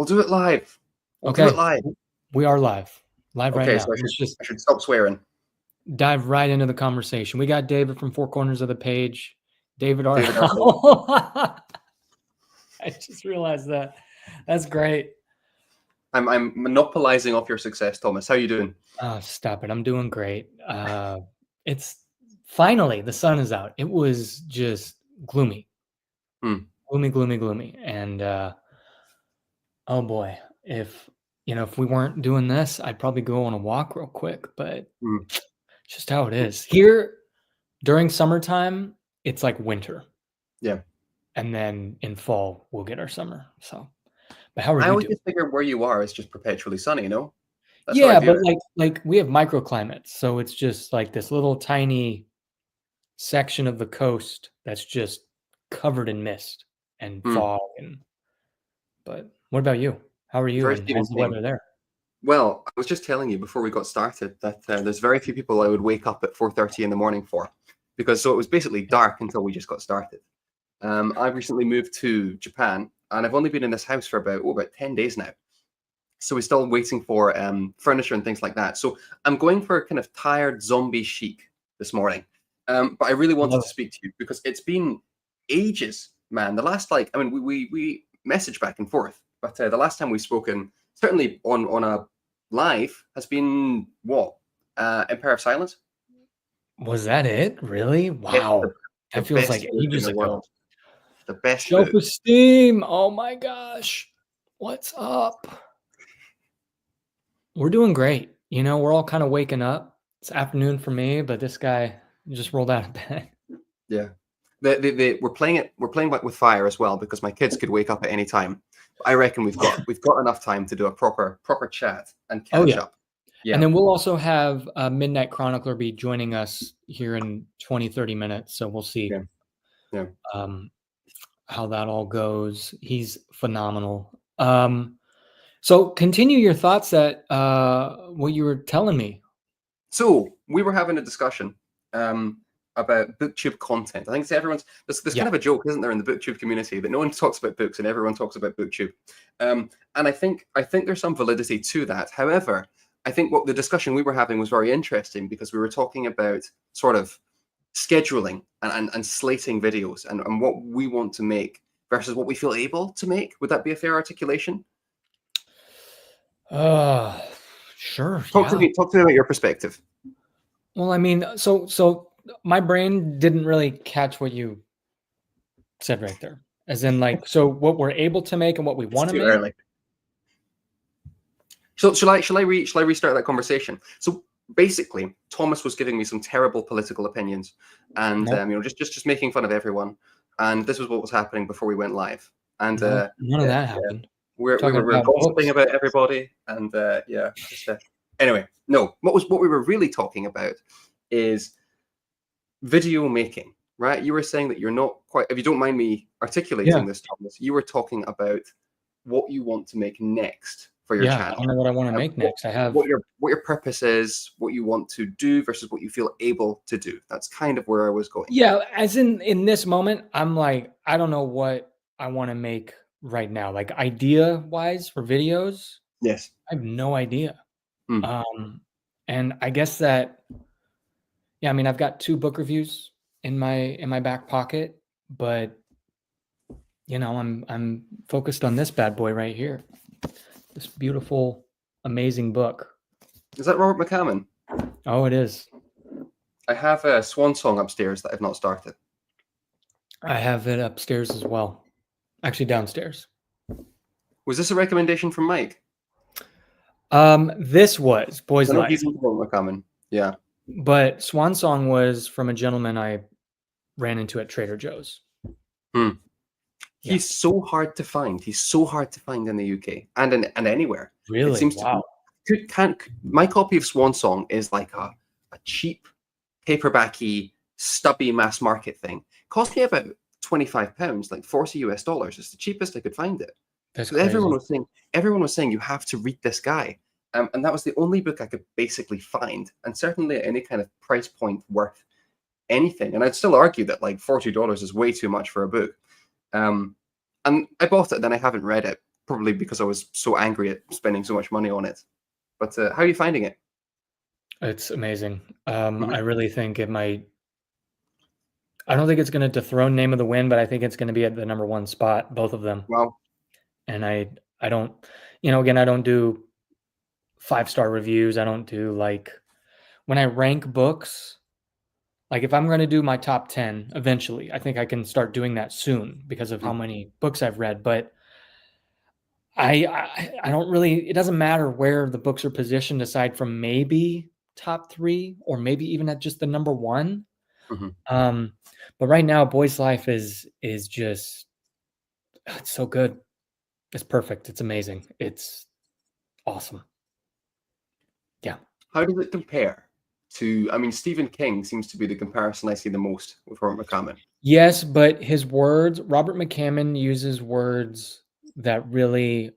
We'll do it live. We'll do Okay. it live. We are live right Okay, now. so Let's just I should stop swearing. dive right into the conversation. We got David from Four Corners of the Page. David R. David R. I just realized that. That's great. I'm monopolizing off your success, Thomas. How are you doing? Oh, stop it. I'm doing great. It's finally the sun is out. It was just gloomy. Gloomy. And oh boy, if we weren't doing this, I'd probably go on a walk real quick, but just how it is. Here during summertime, it's like winter. Yeah. And then in fall, we'll get our summer. So, but how are I you always doing? just figure where you are is just perpetually sunny, no? That's Yeah, how I view but it. like we have microclimates, so it's just like this little tiny section of the coast that's just covered in mist and fog. But what about you? How are you? Very And Stephen how's the King. weather there? Well, I was just telling you before we got started that there's very few people I would wake up at 4:30 in the morning for, because so it was basically dark until we just got started. I recently moved to Japan, and I've only been in this house for about 10 days now. So we're still waiting for furniture and things like that. So I'm going for kind of tired zombie chic this morning. But I really wanted to speak to you because it's been ages, man. The last we message back and forth, but the last time we've spoken, certainly on a live, has been what? Empire of Silence? Was that it? Really? Wow. The That feels best like book in ages the ago. world. The best book. Self-esteem. Oh my gosh. What's up? We're doing great. We're all kind of waking up. It's afternoon for me, but this guy just rolled out of bed. Yeah. We're playing with fire as well because my kids could wake up at any time. I reckon we've got enough time to do a proper chat and catch up. Yeah. And then we'll also have Midnight Chronicler be joining us here in 20-30 minutes. So we'll see how that all goes. He's phenomenal. So continue your thoughts at what you were telling me. So we were having a discussion about BookTube content. I think there's kind of a joke, isn't there, in the BookTube community that no one talks about books and everyone talks about BookTube. And I think there's some validity to that. However, I think what the discussion we were having was very interesting because we were talking about sort of scheduling and slating videos and what we want to make versus what we feel able to make. Would that be a fair articulation? Sure. Talk to me about your perspective. Well, I mean, so my brain didn't really catch what you said right there. As in, like, so what we're able to make and what we want to make. Early. So shall I restart that conversation? So basically, Thomas was giving me some terrible political opinions, and just making fun of everyone. And this was what was happening before we went live. And none of that happened. We were gossiping about everybody, and anyway, no. What we were really talking about is video making, right? You were saying that you're not quite. If you don't mind me articulating this, Thomas, you were talking about what you want to make next for your channel. I don't know what I want to make next. I have what your purpose is, what you want to do versus what you feel able to do. That's kind of where I was going. Yeah, as in this moment, I'm like, I don't know what I want to make right now, like idea wise for videos. Yes, I have no idea. And I guess that, I mean, I've got 2 book reviews in my back pocket, but I'm focused on this bad boy right here, this beautiful, amazing book. Is that Robert McCammon? Oh, it is. I have a Swan Song upstairs that I've not started. I have it upstairs as well. Actually, downstairs. Was this a recommendation from Mike? This was Boys Life. He's McCammon. Yeah. But Swan Song was from a gentleman I ran into at Trader Joe's. He's so hard to find. He's so hard to find in the UK and anywhere. Really? It seems my copy of Swan Song is like a cheap, paperbacky, stubby mass market thing. Cost me about £25, like $40 US. It's the cheapest I could find it. So everyone was saying you have to read this guy. And that was the only book I could basically find, and certainly at any kind of price point worth anything. And I'd still argue that like $40 is way too much for a book. And I bought it, then I haven't read it. probably because I was so angry at spending so much money on it. But how are you finding it? It's amazing. Mhm. I really think it might. I don't think it's going to dethrone Name of the Wind, but I think it's going to be at the #1 spot, both of them. Wow. And I don't, again, I don't do 5-star reviews. I don't do like when I rank books. Like if I'm going to do my top 10 eventually, I think I can start doing that soon because of how Mm, many books I've read. But I don't really. It doesn't matter where the books are positioned, aside from maybe top 3 or maybe even at just the #1. mhm. Um, but right now, Boy's Life is just it's so good. It's perfect. It's amazing. It's awesome. Yeah. How does it compare to? I mean, Stephen King seems to be the comparison I see the most with Robert McCammon. Yes, but his words, Robert McCammon uses words that really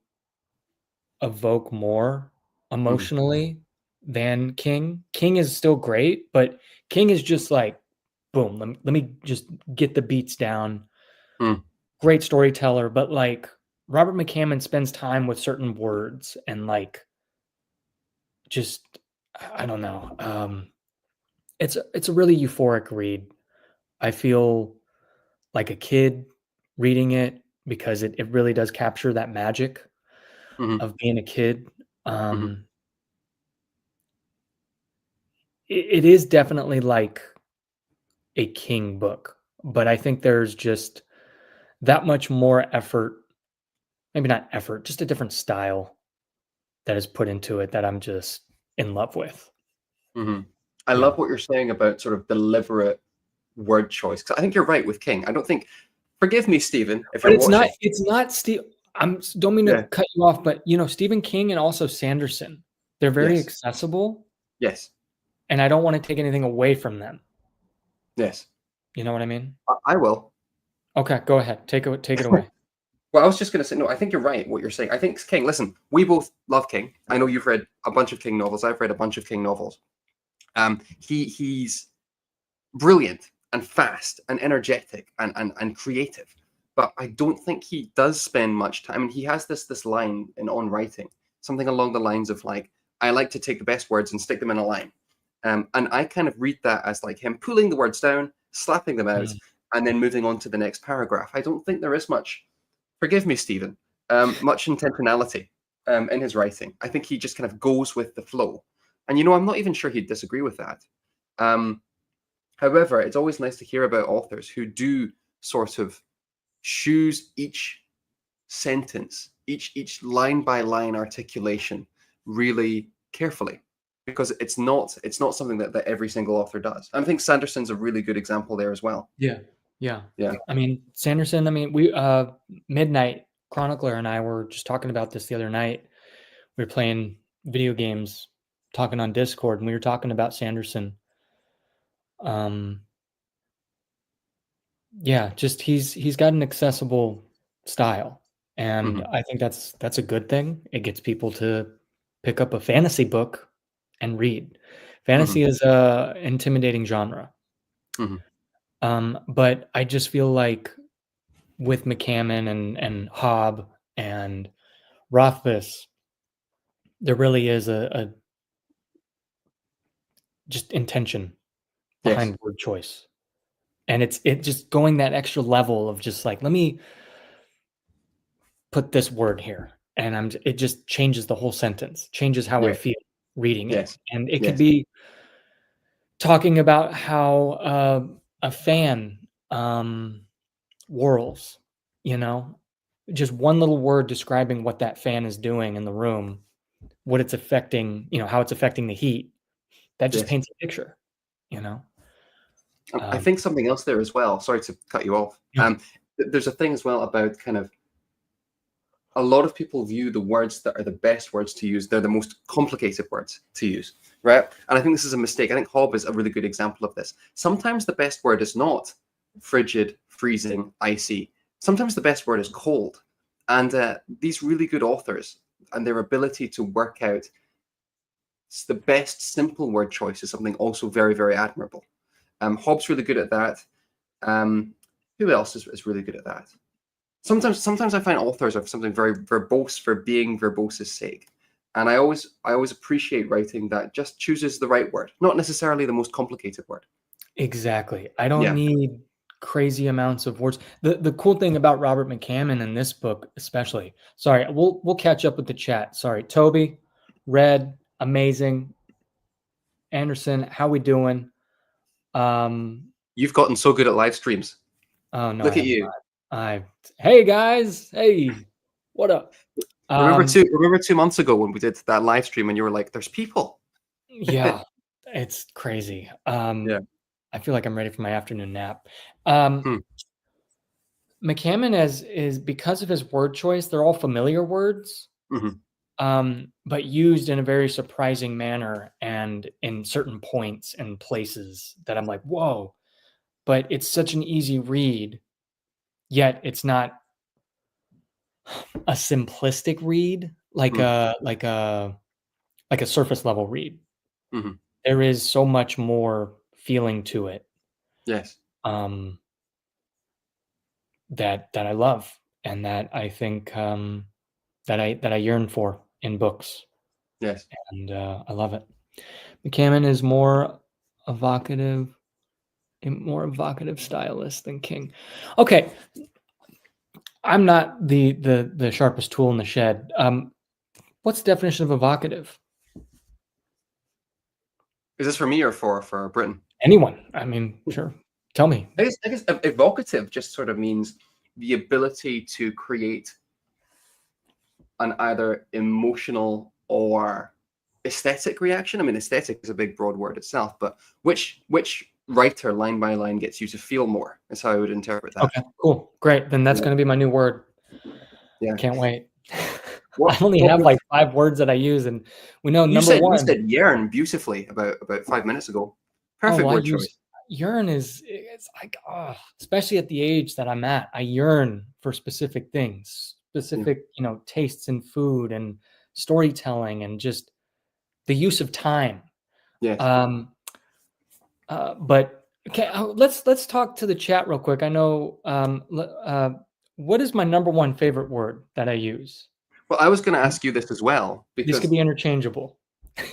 evoke more Mhm. emotionally than King. King is still great, but King is just like, boom, let me just get the beats down. Mm, Great storyteller, but like Robert McCammon spends time with certain words and like just I don't know. It's a really euphoric read. I feel like a kid reading it because it really does capture that magic mhm, of being a kid. mhm, Um, it is definitely like a King book, but I think there's just that much more effort, maybe not effort, just a different style that is put into it that I'm just in love with. mhm. I Yeah. love what you're saying about sort of deliberate word choice, 'cause I think you're right with King. I don't think. Forgive me, Stephen, if But you're it's not watching. it's not Steve. Don't mean to Yeah. cut you off, but Stephen King and also Sanderson, they're very Yes. accessible, Yes. and I don't want to take anything away from them. Yes. You know what I mean? I will. Okay, go ahead. Take it away. Well, I was just going to say, no, I think you're right, what you're saying. I think King, listen, we both love King. I know you've read a bunch of King novels. I've read a bunch of King novels. He's brilliant and fast and energetic and creative. But I don't think he does spend much time. I mean, he has this line in On Writing, something along the lines of like, I like to take the best words and stick them in a line. And I kind of read that as like him pulling the words down, slapping them out, Mm. and then moving on to the next paragraph. I don't think there is much, forgive me, Stephen, much intentionality in his writing. I think he just kind of goes with the flow. And, I'm not even sure he'd disagree with that. Um, However, it's always nice to hear about authors who do sort of choose each sentence, each line by line articulation really carefully, because it's not something that every single author does. I think Sanderson's a really good example there as well. Yeah. Yeah. Yeah. I mean, Sanderson, we Midnight Chronicler and I were just talking about this the other night. We were playing video games, talking on Discord, and we were talking about Sanderson. Um Yeah, just he's got an accessible style, and Hmm. I think that's a good thing. It gets people to pick up a fantasy book and read. Hmm. Fantasy is a intimidating genre, Hmm. but I just feel like with McCammon and Hobb and Rothfuss, there really is a just intention Yes. behind word choice, and it just going that extra level of just like, let me put this word here, and it just changes the whole sentence, changes how I Yes. feel reading it. Yes. And it could Yes. be talking about how a fan whirls, you know, just one little word describing what that fan is doing in the room, what it's affecting, how it's affecting the heat. That just Yes. paints a picture, you know. I Um, think something else there as well. Sorry to cut you off. yeah, There's a thing as well about kind of a lot of people view the words that are the best words to use. They're the most complicated words to use, right? And I think this is a mistake. I think Hobb is a really good example of this. Sometimes the best word is not frigid, freezing, icy. Sometimes the best word is cold. And these really good authors and their ability to work out the best simple word choice is something also very, very admirable. Hobb's really good at that. Um, who else is really good at that? sometimes I find authors are something very verbose for being verbose's sake. And I always appreciate writing that just chooses the right word, not necessarily the most complicated word. Exactly. I don't Yeah. need crazy amounts of words. The cool thing about Robert McCammon in this book, especially. Sorry, we'll catch up with the chat. Sorry, Toby, Red, amazing. Anderson, how we doing? You've gotten so good at live streams. Oh no, Look I at have you. not. Hey guys, hey, what up? Remember 2 months ago when we did that live stream and you were like, "There's people." Yeah, it's crazy. Yeah. I feel like I'm ready for my afternoon nap. Hmm. McCammon is because of his word choice, they're all familiar words, but used in a very surprising manner and in certain points and places that I'm like, whoa. But it's such an easy read, yet it's not a simplistic read, like a surface level read. There is so much more feeling to it. Yes. That I love and that I think that I yearn for in books. Yes. And I love it. McCammon is more evocative stylist than King. Okay, I'm not the sharpest tool in the shed. What's the definition of evocative? Is this for me or for Britain? Anyone? I mean, sure. Tell me. I guess evocative just sort of means the ability to create an either emotional or aesthetic reaction. I mean, aesthetic is a big broad word itself, but which writer line by line gets you to feel more is how I would interpret that. Okay, cool, great. Then that's going to be my new word. Yeah, can't wait. I only have like 5 words that I use, and we know number one. You said yearn beautifully about 5 minutes ago. Perfect word choice. Yearn it's like, especially at the age that I'm at, I yearn for specific things, specific, tastes in food and storytelling and just the use of time. Yes. But okay, let's talk to the chat real quick. I know, what is my number one favorite word that I use? Well, I was going to ask you this as well, because this could be interchangeable.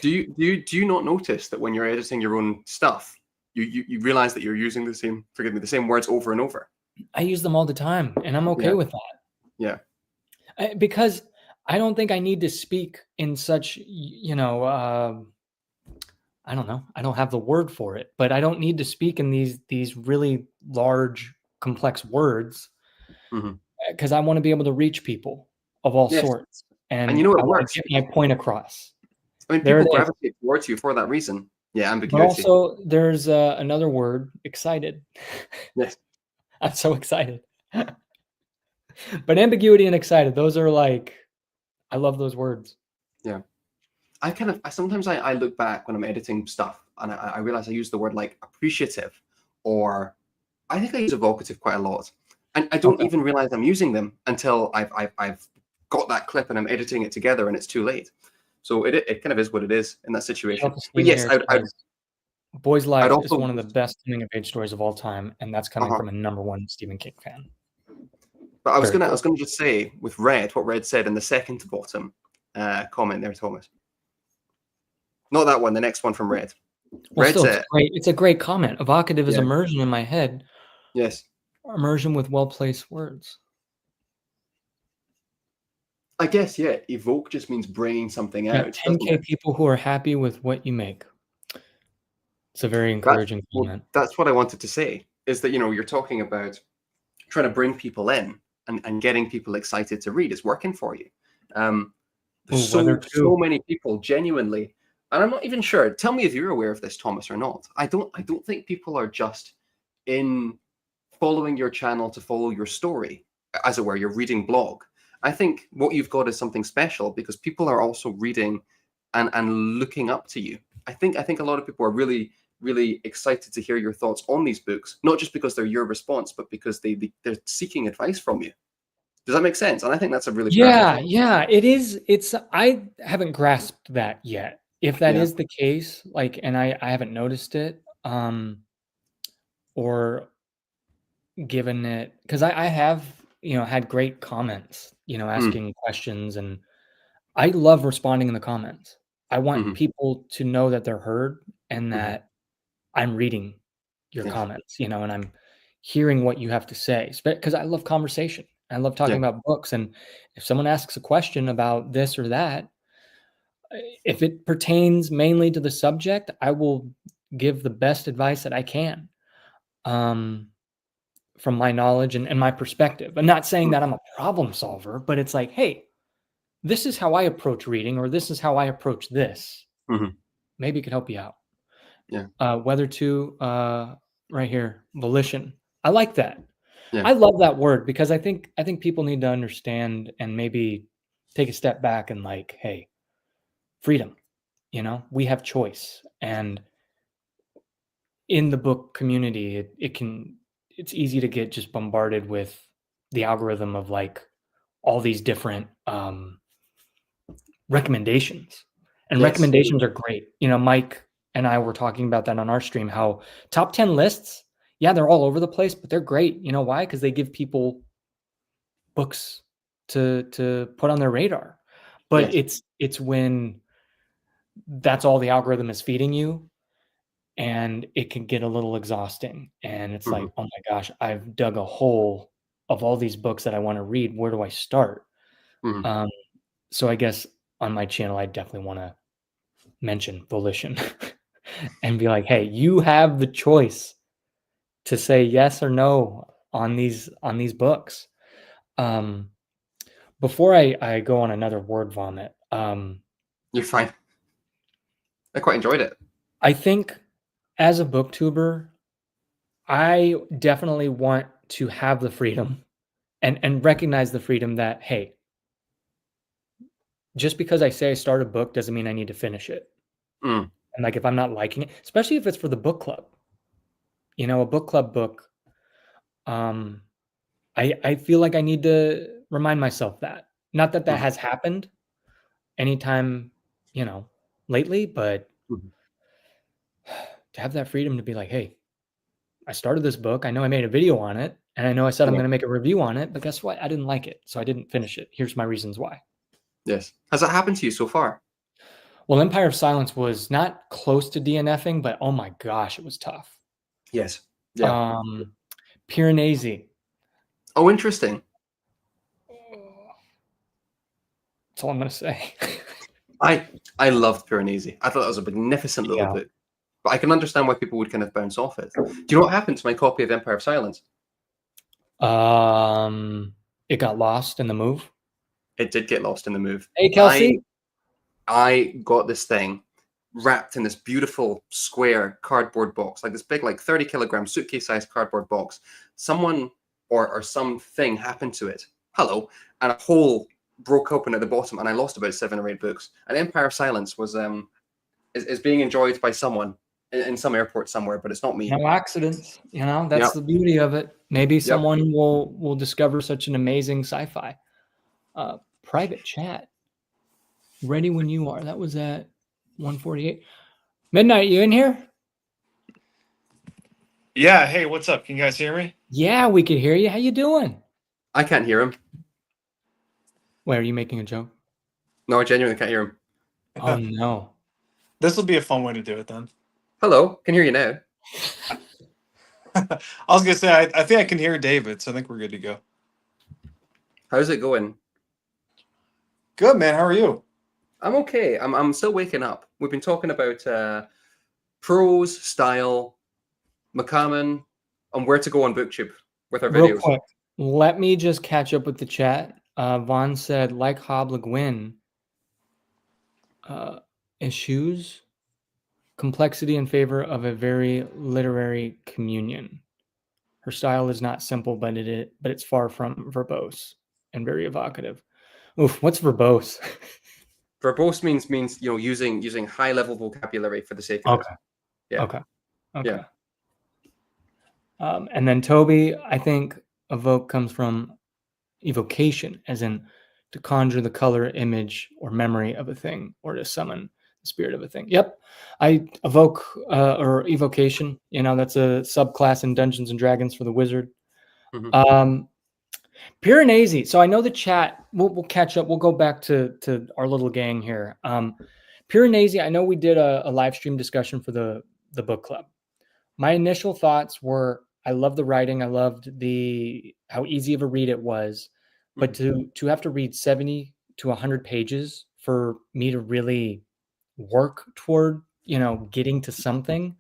Do you not notice that when you're editing your own stuff, you realize that you're using the same words over and over? I use them all the time, and I'm okay with that. Yeah. Because I don't think I need to speak in such, I don't know. I don't have the word for it, but I don't need to speak in these really large, complex words because I want to be able to reach people of all sorts, and you know I it works. Want to get my point across. I mean, people gravitate towards you for that reason. Yeah, ambiguity. But also, there's another word: excited. Yes, I'm so excited. But ambiguity and excited, those are like, I love those words. Yeah. Sometimes I look back when I'm editing stuff and I realize I use the word like appreciative, or I think I use evocative quite a lot. And I don't even realize I'm using them until I've got that clip and I'm editing it together and it's too late. So it kind of is what it is in that situation. But yes, Boy's Life is one of the best coming of age stories of all time, and that's coming from a number one Stephen King fan. But I was gonna just say with Red, what Red said in the second to bottom comment there, Thomas. Not that one, the next one from Red. Well, still, it's a great comment. Evocative is immersion in my head. Yes. Immersion with well-placed words. I guess, yeah. Evoke just means bringing something out. 10K people who are happy with what you make. It's a very encouraging comment. That's what I wanted to say, is that, you're talking about trying to bring people in and getting people excited to read. It's working for you. There's so many people genuinely, and I'm not even sure. Tell me if you're aware of this, Thomas, or not. I don't think people are just in following your channel to follow your story, as it were, your reading blog. I think what you've got is something special because people are also reading and looking up to you. I think a lot of people are really, really excited to hear your thoughts on these books, not just because they're your response, but because they're seeking advice from you. Does that make sense? And I think that's a really it is. I haven't grasped that yet. If that is the case, like, and I haven't noticed it, or given it, because I have, had great comments, asking questions, and I love responding in the comments. I want Mhm. people to know that they're heard and Mhm. that I'm reading your Yes. comments, and I'm hearing what you have to say, because I love conversation. I love Yeah. talking about books, and if someone asks a question about this or that, if it pertains mainly to the subject, I will give the best advice that I can, um, from my knowledge and my perspective. I'm not saying Mm. that I'm a problem solver, but it's like, hey, this is how I approach reading, or this is how I approach this. Mhm. Maybe it could help you out. Yeah. Whether to right here, volition. I like that. Yeah. I love that word because I think people need to understand and maybe take a step back and like, hey, freedom. We have choice, and in the book community, it's easy to get just bombarded with the algorithm of like all these different recommendations. And Yes. recommendations are great. Mike and I were talking about that on our stream, how top 10 lists, yeah, they're all over the place, but they're great. You know why? Because they give people books to put on their radar. But Yes. it's when that's all the algorithm is feeding you, and it can get a little exhausting. And it's Mhm. like, oh my gosh, I've dug a hole of all these books that I want to read. Where do I start? Mhm. Um, so I guess on my channel, I definitely want to mention volition and be like, hey, you have the choice to say yes or no on these books. Um, before I go on another word vomit, You're fine. I quite enjoyed it. I think as a booktuber, I definitely want to have the freedom and recognize the freedom that, hey, just because I say I start a book doesn't mean I need to finish it. Mm. And like if I'm not liking it, especially if it's for the book club, a book club book, um, I feel like I need to remind myself that. Not that that Mhm. has happened anytime, lately, but Mhm. to have that freedom to be like, hey, I started this book. I know I made a video on it, and I know I said I'm Yeah. going to make a review on it, but guess what? I didn't like it, so I didn't finish it. Here's my reasons why. Yes. Has that happened to you so far? Well, Empire of Silence was not close to DNFing, but oh my gosh, it was tough. Yes. Yeah. Um, Piranesi. Oh, interesting. That's all I'm going to say. I I loved Piranesi. I thought that was a magnificent little Yeah. book. But I can understand why people would kind of bounce off it. Do you know what happened to my copy of Empire of Silence? It got lost in the move. It did get lost in the move. Hey, I Kelsey. I got this thing wrapped in this beautiful square cardboard box, like this big, like 30 kilogram suitcase sized cardboard box. Someone or something happened to it. Hello, and a hole broke open at the bottom, and I lost about 7 or 8 books. And Empire of Silence was is being enjoyed by someone in some airport somewhere, but it's not me. No accidents. That's Yep, the beauty of it. Maybe yep. someone will discover such an amazing sci-fi. Private chat. Ready when you are. That was at 1:48. Midnight, you in here? Yeah, hey, what's up? Can you guys hear me? Yeah, we could hear you. How you doing? I can't hear him. Wait, are you making a joke? No, I genuinely can't hear him. Oh no. This will be a fun way to do it then. Hello, can hear you now. I was gonna say I think I can hear David, so I think we're good to go. How's it going? Good, man. How are you? I'm okay. I'm still waking up. We've been talking about prose, style, McCammon, and where to go on BookTube with our Real videos. quick, let me just catch up with the chat. Vaughn said, like Hoblegwyn, eschews complexity in favor of a very literary communion. Her style is not simple, but it's far from verbose and very evocative. Oof, what's verbose? Verbose means using high level vocabulary for the sake of it. Okay. Yeah. Okay. Yeah. And then Toby, I think evoke comes from evocation, as in to conjure the color, image, or memory of a thing, or to summon the spirit of a thing. Yep, I evoke or evocation. That's a subclass in Dungeons and Dragons for the wizard. Mhm. Piranesi. So I know the chat. We'll catch up. We'll go back to our little gang here. Piranesi. I know we did a live stream discussion for the book club. My initial thoughts were, I love the writing. I loved how easy of a read it was, but to have to read 70 to 100 pages for me to really work toward, getting to something,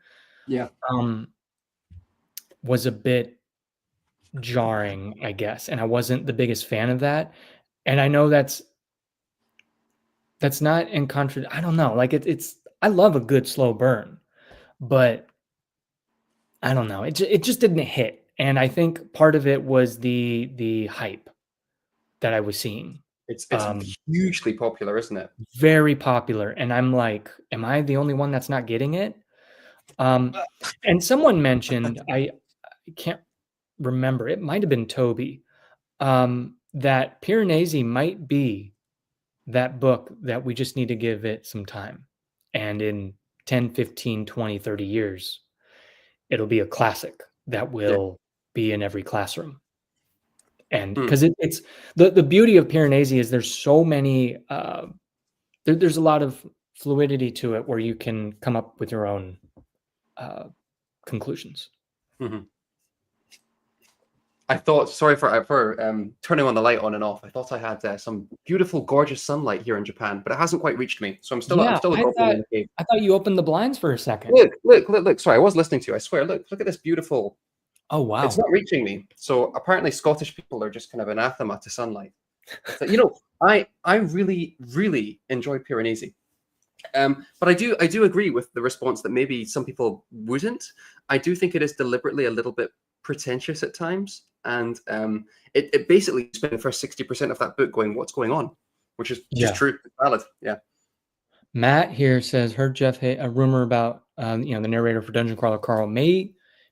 was a bit jarring, I guess. And I wasn't the biggest fan of that. And I know that's not in contradiction. I don't know. Like I love a good slow burn, but I don't know. It just didn't hit. And I think part of it was the hype that I was seeing. It's hugely popular, isn't it? Very popular. And I'm like, am I the only one that's not getting it? And someone mentioned, I can't remember, it might have been Toby, that Piranesi might be that book that we just need to give it some time. And in 10, 15, 20, 30 years, it'll be a classic that will be in every classroom. And because it's the beauty of Piranesi is there's so many, there's a lot of fluidity to it where you can come up with your own conclusions. I thought, sorry for turning on the light on and off. I thought I had some beautiful, gorgeous sunlight here in Japan, but it hasn't quite reached me. So I'm still a goblin in the cave. I thought you opened the blinds for a second. Look. Sorry, I was listening to you. I swear. Look at this beautiful. Oh, wow. It's not reaching me. So apparently Scottish people are just kind of anathema to sunlight. So, I really, really enjoy Piranesi. But I do agree with the response that maybe some people wouldn't. I do think it is deliberately a little bit pretentious at times. And it basically spent the first 60% of that book going, what's going on? Which is just true. It's valid. Yeah. Matt here says, heard Jeff a rumor about the narrator for Dungeon Crawler Carl may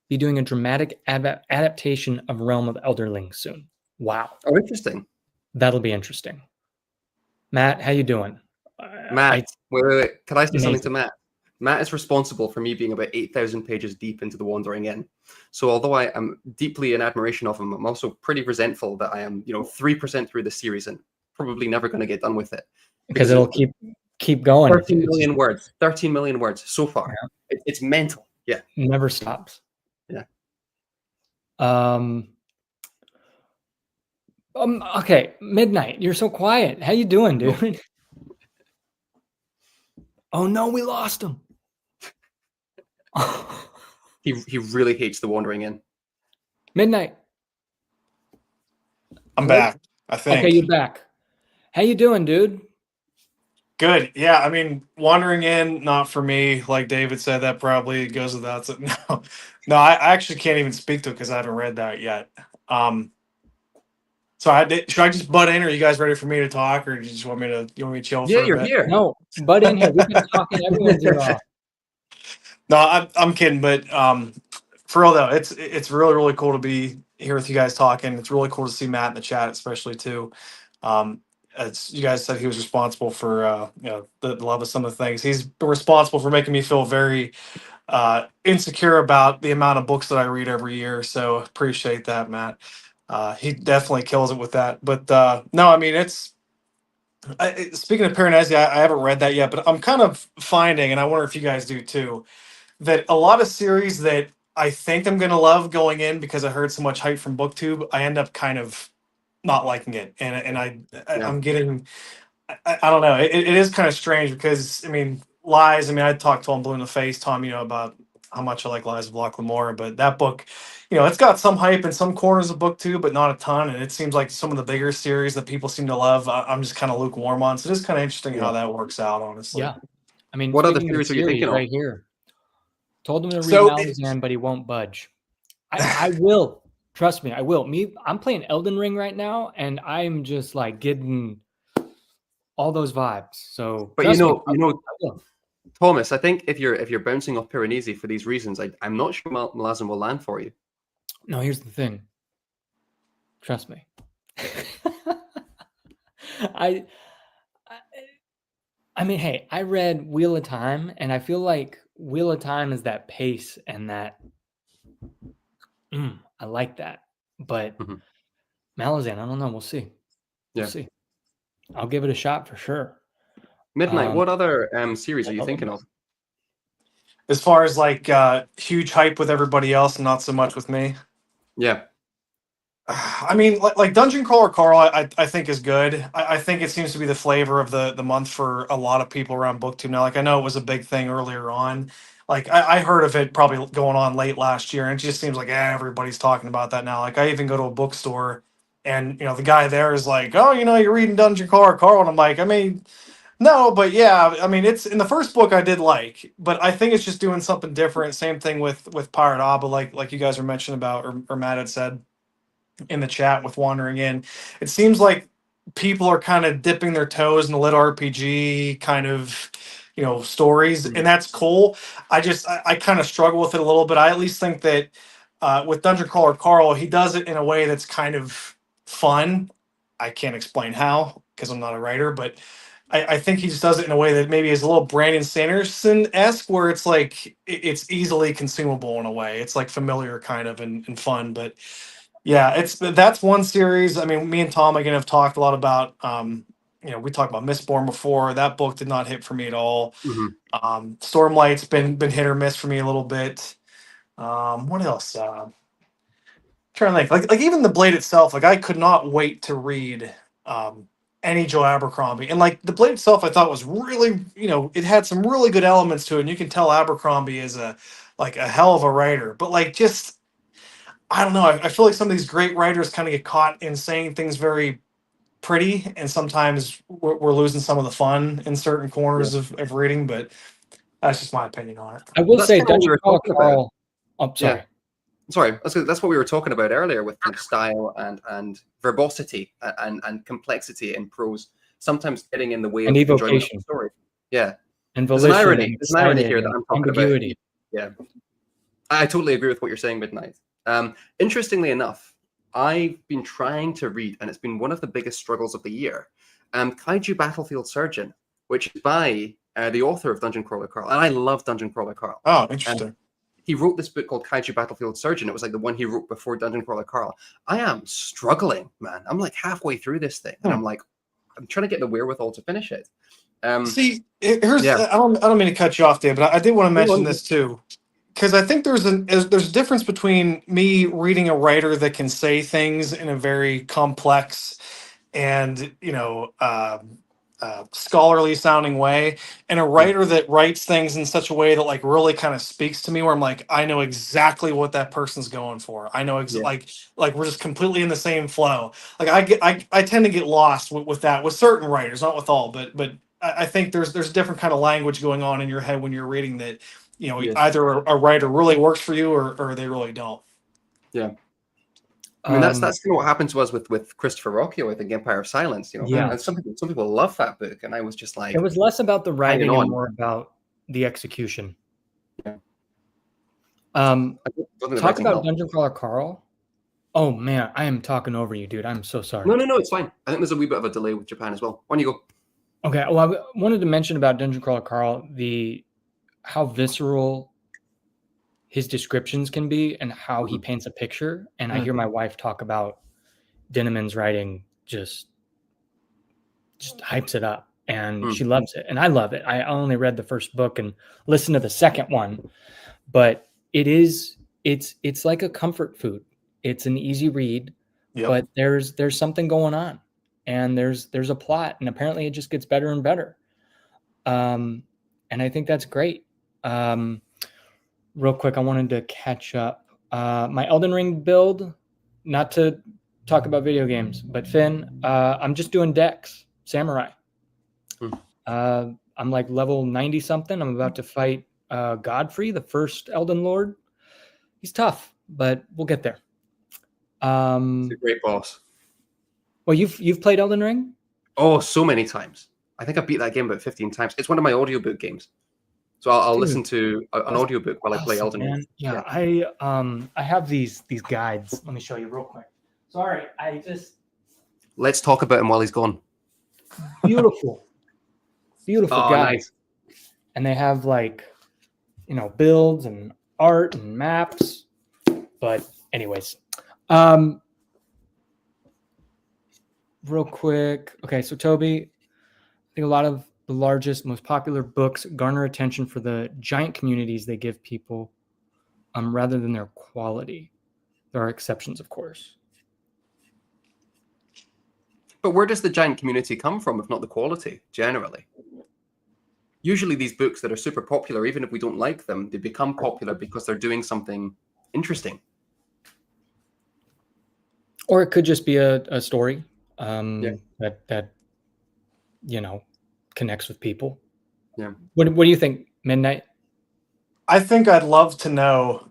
be doing a dramatic adaptation of Realm of Elderling soon. Wow. Oh, interesting. That'll be interesting. Matt, how you doing? Matt, wait. Can I say something to Matt? Matt is responsible for me being about 8,000 pages deep into The Wandering Inn. So although I am deeply in admiration of him, I'm also pretty resentful that I am, 3% through the series and probably never going to get done with it. Because it'll keep going. 13 million words. 13 million words so far. Yeah. It's mental. Yeah. Never stops. Yeah. Okay, Midnight. You're so quiet. How you doing, dude? Oh no, we lost him. He really hates The Wandering Inn. Midnight. I'm back, I think. Okay, you're back. How you doing, dude? Good. Yeah, I mean, Wandering Inn, not for me. Like David said, that probably goes without saying. No, I actually can't even speak to it because I haven't read that yet. So should I just butt in, or are you guys ready for me to talk, or do you just want me to chill? Yeah, for a you're bit? here. No, butt in here. We've been talking everyone's ear off. No, I'm kidding, but for real though, it's really, really cool to be here with you guys talking. It's really cool to see Matt in the chat, especially too. As you guys said, he was responsible for the love of some of the things. He's been responsible for making me feel very insecure about the amount of books that I read every year. So appreciate that, Matt. He definitely kills it with that. But no, I mean, speaking of Piranesi, I haven't read that yet, but I'm kind of finding, and I wonder if you guys do too, that a lot of series that I think I'm going to love going in because I heard so much hype from BookTube, I end up kind of not liking it. And I'm getting, I don't know. It is kind of strange because, I mean, Lies, I talked to him blue in the face, Tom, about how much I like Lies of Locke Lamora, but that book, it's got some hype in some corners of BookTube, but not a ton. And it seems like some of the bigger series that people seem to love, I'm just kind of lukewarm on. So it is kind of interesting how that works out, honestly. Yeah. I mean, what other series are you thinking right of? Here. Told him to read Malazan, but he won't budge. I will. Trust me, I will. I'm playing Elden Ring right now, and I'm just like getting all those vibes. So, but Thomas, I think if you're bouncing off Piranesi for these reasons, I'm not sure Malazan will land for you. No, here's the thing. Trust me. I mean, hey, I read Wheel of Time, and I feel like Wheel of Time is that pace and that. I like that, but Malazan, I don't know. We'll see. Yeah. We'll see. I'll give it a shot for sure. Midnight. What other series are you thinking of? As far as like huge hype with everybody else, and not so much with me. Yeah. I mean, like Dungeon Crawler Carl, I think is good. I think it seems to be the flavor of the month for a lot of people around BookTube now. Like I know it was a big thing earlier on. Like I heard of it probably going on late last year, and it just seems like everybody's talking about that now. Like I even go to a bookstore, and the guy there is like, "Oh, you're reading Dungeon Crawler Carl," and I'm like, I mean, no, but yeah, I mean, it's in the first book I did like, but I think it's just doing something different. Same thing with Pirate Abba, like you guys were mentioning about, or Matt had said in the chat with Wandering In. It seems like people are kind of dipping their toes in the lit RPG kind of, stories, and that's cool. I kind of struggle with it a little bit. I at least think that with Dungeon Crawler Carl, he does it in a way that's kind of fun. I can't explain how because I'm not a writer, but I think he just does it in a way that maybe is a little Brandon Sanderson-esque, where it's like it's easily consumable in a way. It's like familiar kind of and fun, but yeah, that's one series. I mean, me and Tom again have talked a lot about. We talked about Mistborn before. That book did not hit for me at all. Stormlight's been hit or miss for me a little bit. What else? Trying to think. Like even the Blade itself. Like I could not wait to read any Joe Abercrombie. And like the Blade itself, I thought was really, it had some really good elements to it. And you can tell Abercrombie is a hell of a writer. But like just I don't know. I feel like some of these great writers kind of get caught in saying things very pretty, and sometimes we're losing some of the fun in certain corners of reading. But that's just my opinion on it. I will That's say, kind of what we Dungeon were Crawler talking Carl. about. Oh, sorry. Yeah. Sorry, that's what we were talking about earlier with kind of style and verbosity and complexity in prose, sometimes getting in the way And of enjoyment of evocation. the story. Yeah. And There's an volition. irony. There's an irony here that I'm talking ambiguity. about. Yeah. I totally agree with what you're saying, Midnight. Interestingly enough, I've been trying to read, and it's been one of the biggest struggles of the year, Kaiju Battlefield Surgeon, which is by the author of Dungeon Crawler Carl. And I love Dungeon Crawler Carl. Oh, interesting. He wrote this book called Kaiju Battlefield Surgeon. It was like the one he wrote before Dungeon Crawler Carl. I am struggling, man. I'm like halfway through this thing, and I'm trying to get the wherewithal to finish it. See, here's I don't mean to cut you off, Dave, but I did want to mention this too, because I think there's a difference between me reading a writer that can say things in a very complex and scholarly sounding way, and a writer that writes things in such a way that like really kind of speaks to me, where I'm like, I know exactly what that person's going for. I know like we're just completely in the same flow. Like I tend to get lost with that with certain writers, not with all, but I think there's a different kind of language going on in your head when you're reading that. Either a writer really works for you or they really don't. Yeah. I mean, that's kind of what happened to us with Christopher Rocchio, I think, Empire of Silence. Yeah. And some people love that book, and I was just like, it was less about the writing and more about the execution. Yeah. Talk about Dungeon Crawler Carl. Oh man, I am talking over you, dude. I'm so sorry. No, it's fine. I think there's a wee bit of a delay with Japan as well. Why don't you go? Okay, well, I wanted to mention about Dungeon Crawler Carl how visceral his descriptions can be and how he paints a picture. And I hear my wife talk about Dinneman's writing just hypes it up, and she loves it, and I love it. I only read the first book and listened to the second one, but it's like a comfort food. It's an easy read, but there's something going on, and there's a plot, and apparently it just gets better and better. And I think that's great. Real quick, I wanted to catch up. My Elden Ring build, not to talk about video games, but Finn, I'm just doing decks, samurai. I'm like level 90 something. I'm about to fight Godfrey, the first Elden Lord. He's tough, but we'll get there. He's a great boss. Well, you've played Elden Ring? Oh, so many times. I think I beat that game about 15 times. It's one of my audiobook games. So I'll listen to an audiobook while I play Elden Ring. Yeah, I have these guides. Let me show you real quick. Sorry, Let's talk about him while he's gone. Beautiful guides. Nice. And they have builds and art and maps. But anyways, real quick. Okay, so Toby, I think a lot of the largest, most popular books garner attention for the giant communities they give people, rather than their quality. There are exceptions, of course. But where does the giant community come from, if not the quality, generally? Usually these books that are super popular, even if we don't like them, they become popular because they're doing something interesting. Or it could just be a story that connects with people. Yeah. What do you think, Midnight? I think I'd love to know,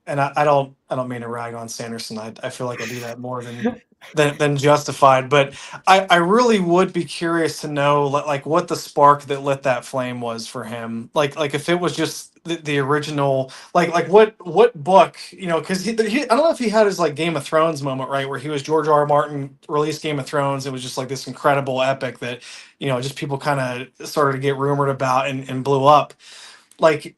and I don't mean to rag on Sanderson. I feel like I do that more than justified. But I really would be curious to know like what the spark that lit that flame was for him. Like if it was just the original, like what book, because he I don't know if he had his like Game of Thrones moment, right, where he was George R. R. Martin released Game of Thrones. It was just like this incredible epic that just people kind of started to get rumored about and blew up. Like,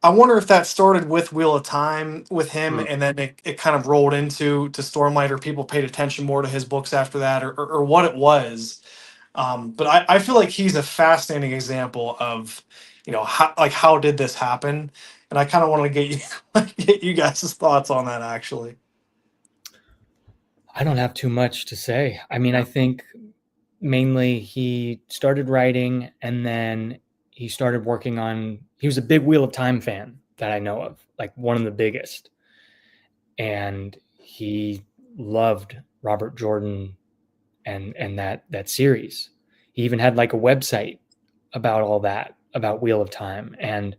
I wonder if that started with Wheel of Time with him, and then it kind of rolled into Stormlight, or people paid attention more to his books after that, or what it was. But I feel like he's a fascinating example of, how did this happen? And I kind of want to get you guys' thoughts on that, actually. I don't have too much to say. I mean, I think mainly he started writing, and then he started working on, he was a big Wheel of Time fan that I know of, like one of the biggest. And he loved Robert Jordan and that series. He even had like a website about all that, about Wheel of Time. And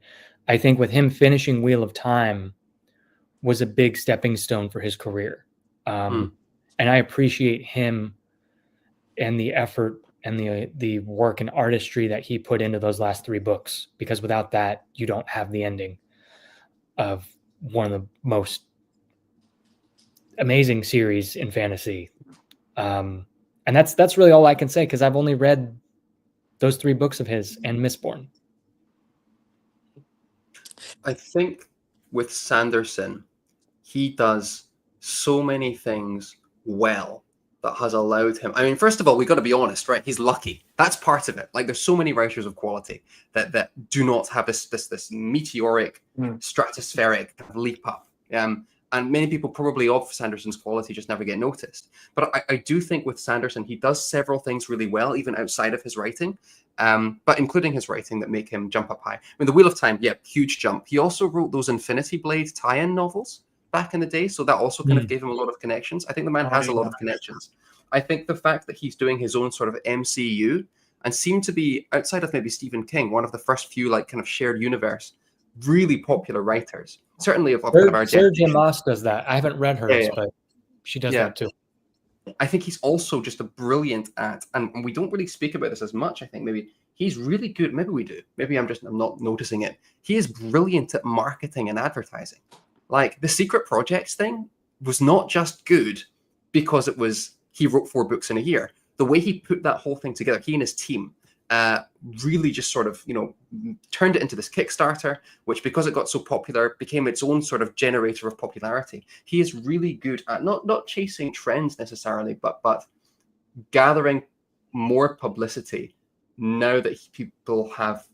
I think with him finishing Wheel of Time was a big stepping stone for his career. And I appreciate him and the effort and the work and artistry that he put into those last 3 books, because without that, you don't have the ending of one of the most amazing series in fantasy. And that's really all I can say, because I've only read those 3 books of his and Mistborn. I think with Sanderson, he does so many things well that has allowed him. I mean, first of all, we got to be honest, right? He's lucky. That's part of it. Like, there's so many writers of quality that do not have this meteoric, stratospheric leap up. And many people probably of Sanderson's quality just never get noticed. But I do think with Sanderson, he does several things really well, even outside of his writing, but including his writing, that make him jump up high. I mean, The Wheel of Time, huge jump. He also wrote those Infinity Blade tie-in novels back in the day, so that also kind of gave him a lot of connections. I think the man has a lot of connections. I think the fact that he's doing his own sort of MCU and seemed to be, outside of maybe Stephen King, one of the first few like kind of shared universe, really popular writers. Certainly of kind of our Sarah generation. J. Maas does that. I haven't read hers, but she does that too. I think he's also just a brilliant at, and we don't really speak about this as much, I think maybe he's really good. Maybe we do. Maybe I'm not noticing it. He is brilliant at marketing and advertising. Like, the Secret Projects thing was not just good because he wrote 4 books in a year. The way he put that whole thing together, he and his team, really just sort of, turned it into this Kickstarter, which, because it got so popular, became its own sort of generator of popularity. He is really good at not chasing trends necessarily, but gathering more publicity now that people have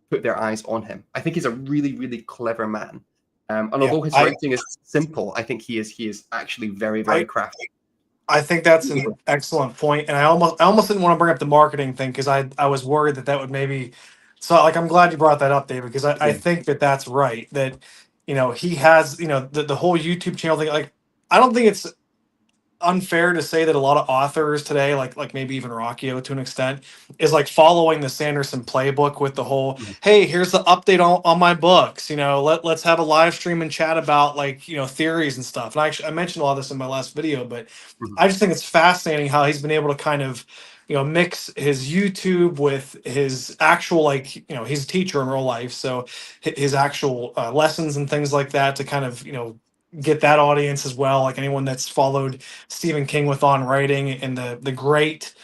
put their eyes on him. I think he's a really, really clever man. And although his writing is simple, I think he is actually very, very crafty. I think that's an excellent point, and I almost didn't want to bring up the marketing thing, because I was worried that would maybe. So, like, I'm glad you brought that up, David, because I think that's right. That he has the whole YouTube channel thing. Like, I don't think it's unfair to say that a lot of authors today, like maybe even Rockio to an extent, is like following the Sanderson playbook with the whole, hey, here's the update on my books, let's have a live stream and chat about theories and stuff. And I mentioned a lot of this in my last video, but I just think it's fascinating how he's been able to kind of mix his YouTube with his actual, he's a teacher in real life, so his actual lessons and things like that, to kind of get that audience as well, like anyone that's followed Stephen King with on writing and the great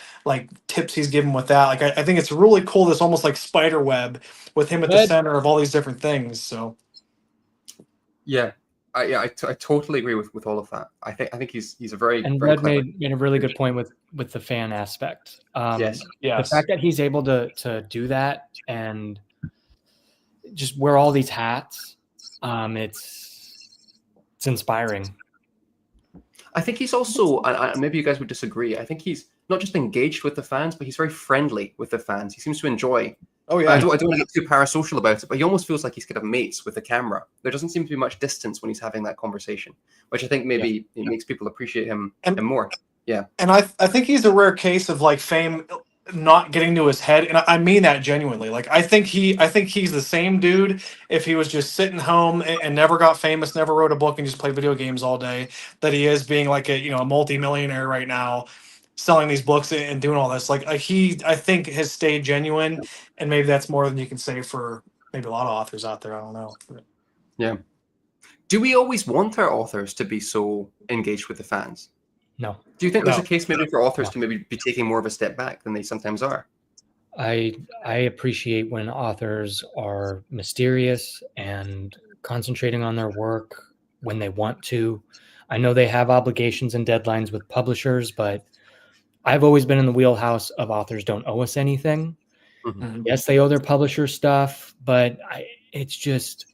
tips he's given with that. Like, I think it's really cool, this almost like spider web with him at the center of all these different things. So I totally agree with all of that. I think he's a very And very Red clever. made a really good point with the fan aspect. Yes. The fact that he's able to do that and just wear all these hats, it's inspiring. I think he's also, and maybe you guys would disagree, I think he's not just engaged with the fans, but he's very friendly with the fans. He seems to enjoy. Oh I yeah. don't want to get too parasocial about it, but he almost feels like he's kind of mates with the camera. There doesn't seem to be much distance when he's having that conversation, which I think maybe it makes people appreciate him more. Yeah. And I think he's a rare case of like fame not getting to his head, and I mean that genuinely. Like I think he's the same dude if he was just sitting home and never got famous, never wrote a book, and just played video games all day, that he is being like a multi-millionaire right now, selling these books and doing all this. Like he, I think, has stayed genuine, and maybe that's more than you can say for maybe a lot of authors out there. I don't know. Yeah. Do we always want our authors to be so engaged with the fans? No. Do you think there's No. a case maybe for authors to maybe be taking more of a step back than they sometimes are? I appreciate when authors are mysterious and concentrating on their work when they want to. I know they have obligations and deadlines with publishers, but I've always been in the wheelhouse of authors don't owe us anything. Mhm. Yes, they owe their publisher stuff, but it's just,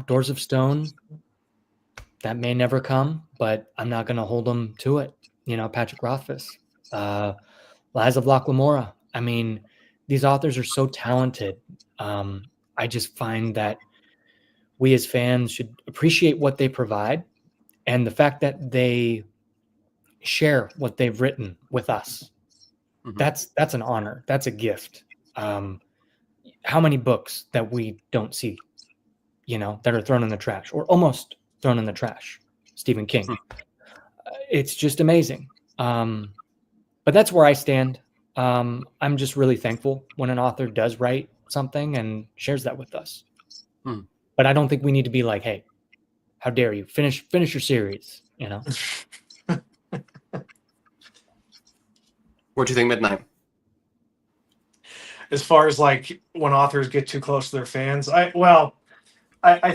doors of stone that may never come, but I'm not going to hold them to it. Patrick Rothfuss, Lies of Locke Lamora. I mean, these authors are so talented. I just find that we as fans should appreciate what they provide and the fact that they share what they've written with us. Mhm. That's an honor. That's a gift. How many books that we don't see, that are thrown in the trash or almost thrown in the trash? Stephen King. It's just amazing. But that's where I stand. I'm just really thankful when an author does write something and shares that with us. But I don't think we need to be like, hey, how dare you finish your series, What do you think, Midnight? As far as like when authors get too close to their fans, I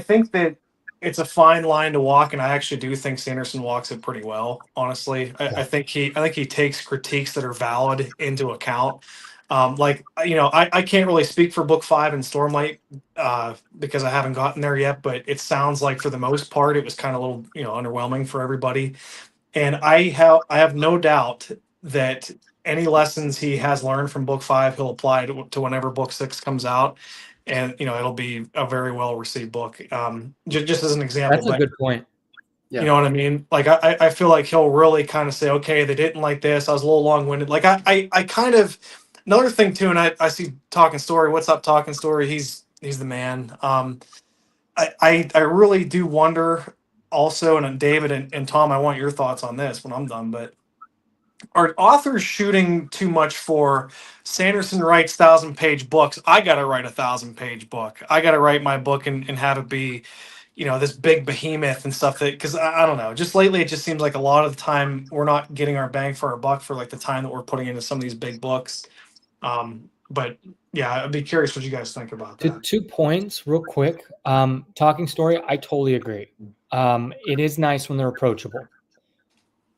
think that it's a fine line to walk, and I actually do think Sanderson walks it pretty well. Honestly, I think he takes critiques that are valid into account. I can't really speak for Book 5 and Stormlight because I haven't gotten there yet, but it sounds like for the most part it was kind of a little underwhelming for everybody. And I have no doubt that any lessons he has learned from Book 5 he'll apply to whenever Book 6 comes out, and it'll be a very well received book. Just as an example, That's a good point. Yeah. You know what I mean? Like I feel like he'll really kind of say, okay, they didn't like this. I was a little long winded. Like I kind of another thing too, and I see Talking Story. What's up, Talking Story? He's the man. I really do wonder also, and David and Tom, I want your thoughts on this when I'm done, but are authors shooting too much for Sanderson writes 1,000-page books? I got to write a 1,000-page book. I got to write my book and have it be, this big behemoth and stuff because I don't know, just lately, it just seems like a lot of the time we're not getting our bang for our buck for like the time that we're putting into some of these big books. But yeah, I'd be curious what you guys think about that. 2 points real quick. Talking Story, I totally agree. It is nice when they're approachable.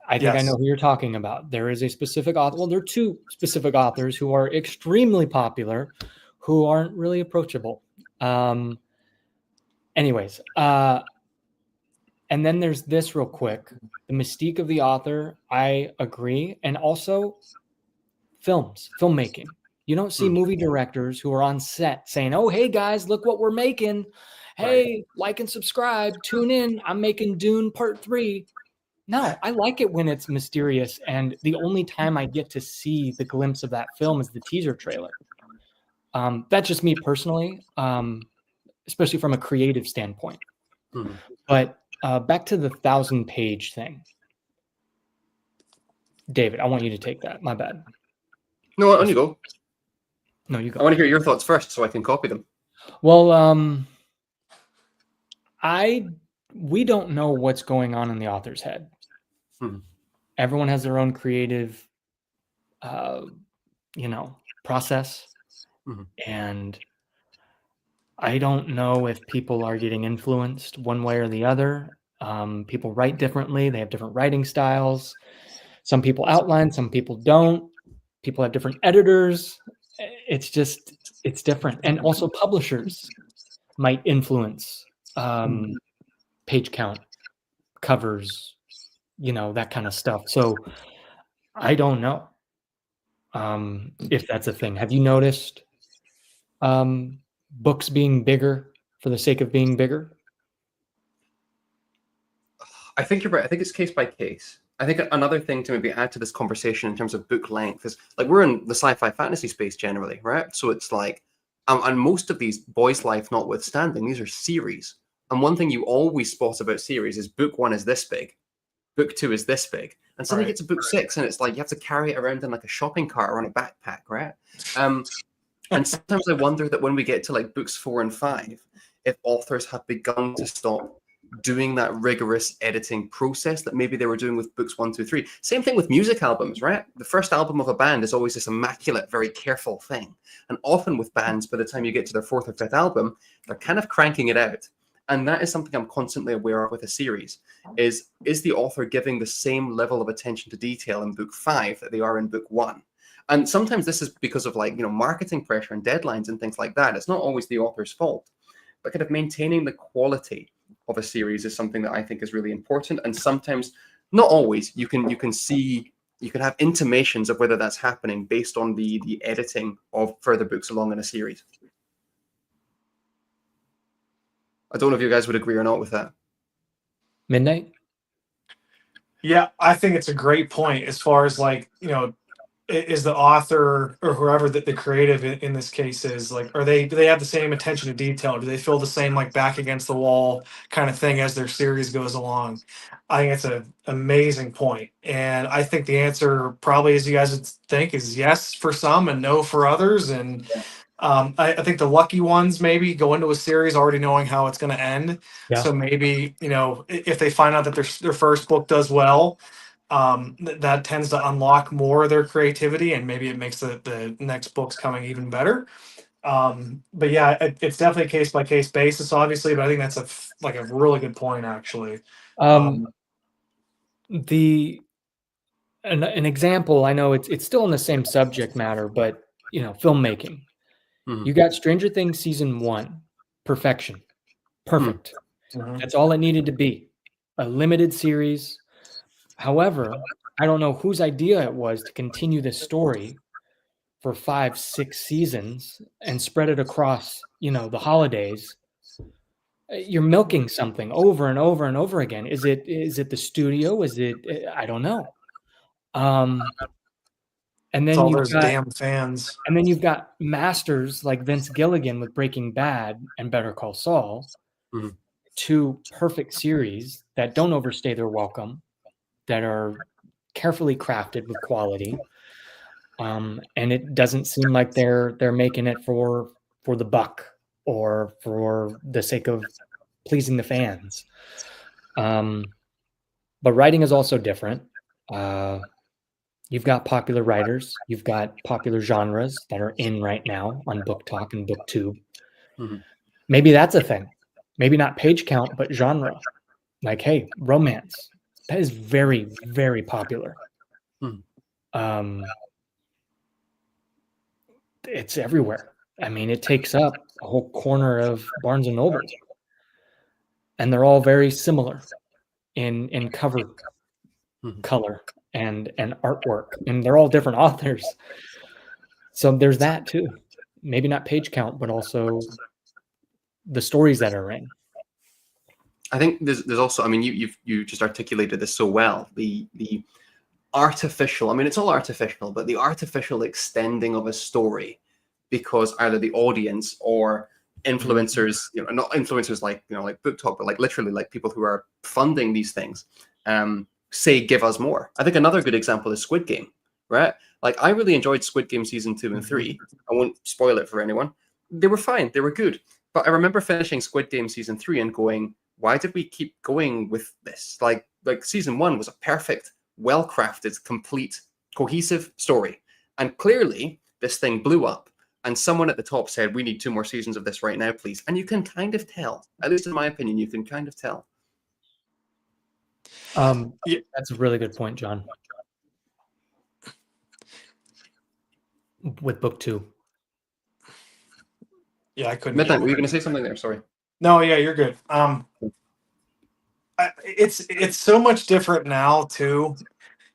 I think I know who you're talking about. There is a specific author. Well, there are 2 specific authors who are extremely popular who aren't really approachable. Anyways, and then there's this real quick. The mystique of the author, I agree. And also filmmaking. You don't see movie directors who are on set saying, oh, hey, guys, look what we're making. Hey, like and subscribe. Tune in. I'm making Dune Part 3. No, I like it when it's mysterious. And the only time I get to see the glimpse of that film is the teaser trailer. That's just me personally, especially from a creative standpoint. But back to the 1,000-page thing. David, I want you to take that. My bad. No, on you go. No, you go. I want to hear your thoughts first so I can copy them. Well, we don't know what's going on in the author's head. Everyone has their own creative, process. And I don't know if people are getting influenced one way or the other. People write differently. They have different writing styles. Some people outline, some people don't. People have different editors. It's different. And also publishers might influence page count, covers, that kind of stuff. So I don't know if that's a thing. Have you noticed books being bigger for the sake of being bigger? I think you're right. I think it's case by case. I think another thing to maybe add to this conversation in terms of book length is, like, we're in the sci-fi fantasy space generally, right? So it's like, and most of these, Boys Life notwithstanding, these are series. And one thing you always spot about series is book 1 is this big, book 2 is this big, and suddenly you get to book 6, and it's like you have to carry it around in like a shopping cart or on a backpack, right? And sometimes I wonder that when we get to like books 4 and 5, if authors have begun to stop doing that rigorous editing process that maybe they were doing with books 1, 2, 3. Same thing with music albums, right? The first album of a band is always this immaculate, very careful thing. And often with bands, by the time you get to their 4th or 5th album, they're kind of cranking it out. And that is something I'm constantly aware of with a series, is the author giving the same level of attention to detail in book 5 that they are in book 1? And sometimes this is because of marketing pressure and deadlines and things like that. It's not always the author's fault, but kind of maintaining the quality of a series is something that I think is really important. And sometimes, not always, you can have intimations of whether that's happening based on the editing of further books along in a series. I don't know if you guys would agree or not with that. Midnight? Yeah, I think it's a great point as far as is the author or whoever that the creative in this case is, like, do they have the same attention to detail? Do they feel the same back against the wall kind of thing as their series goes along? I think it's an amazing point. And I think the answer probably, as you guys would think, is yes for some and no for others. And I think the lucky ones maybe go into a series already knowing how it's going to end. Yeah. So maybe, if they find out that their first book does well, that tends to unlock more of their creativity, and maybe it makes the next books coming even better. But yeah, it's definitely a case by case basis, obviously. But I think that's a really good point, actually. An example, I know it's still in the same subject matter, but filmmaking. You got Stranger Things season 1, perfection, perfect. That's all it needed to be, a limited series. However, I don't know whose idea it was to continue this story for 5, 6 seasons and spread it across, the holidays. You're milking something over and over and over again. Is it the studio? Is it? I don't know. And then all those damn fans. And then you've got masters like Vince Gilligan with Breaking Bad and Better Call Saul, 2 perfect series that don't overstay their welcome, that are carefully crafted with quality, and it doesn't seem like they're making it for the buck or for the sake of pleasing the fans. But writing is also different. You've got popular writers, you've got popular genres that are in right now on Book Talk and BookTube. Maybe that's a thing. Maybe not page count, but genre. Like, hey, romance. That is very, very popular. It's everywhere. I mean, it takes up a whole corner of Barnes and Nobles. And they're all very similar in cover color and artwork. And they're all different authors. So there's that too. Maybe not page count, but also the stories that are in. I think there's also, I mean, you just articulated this so well. The artificial, I mean, it's all artificial, but the artificial extending of a story because either the audience or influencers, not influencers like Book Talk, but like literally like people who are funding these things, say give us more. I think another good example is Squid Game, right? Like, I really enjoyed Squid Game season 2 and 3. I won't spoil it for anyone. They were fine. They were good. But I remember finishing Squid Game season 3 and going, why did we keep going with this? Like season 1 was a perfect, well-crafted, complete, cohesive story. And clearly this thing blew up. and someone at the top said, "We need 2 more seasons of this right now, please." And you can kind of tell, at least in my opinion, you can kind of tell. Yeah. That's a really good point, John. With BookTube. Yeah, I couldn't. Midnight, were you going to say something there? Sorry. No, yeah, you're good. It's so much different now too.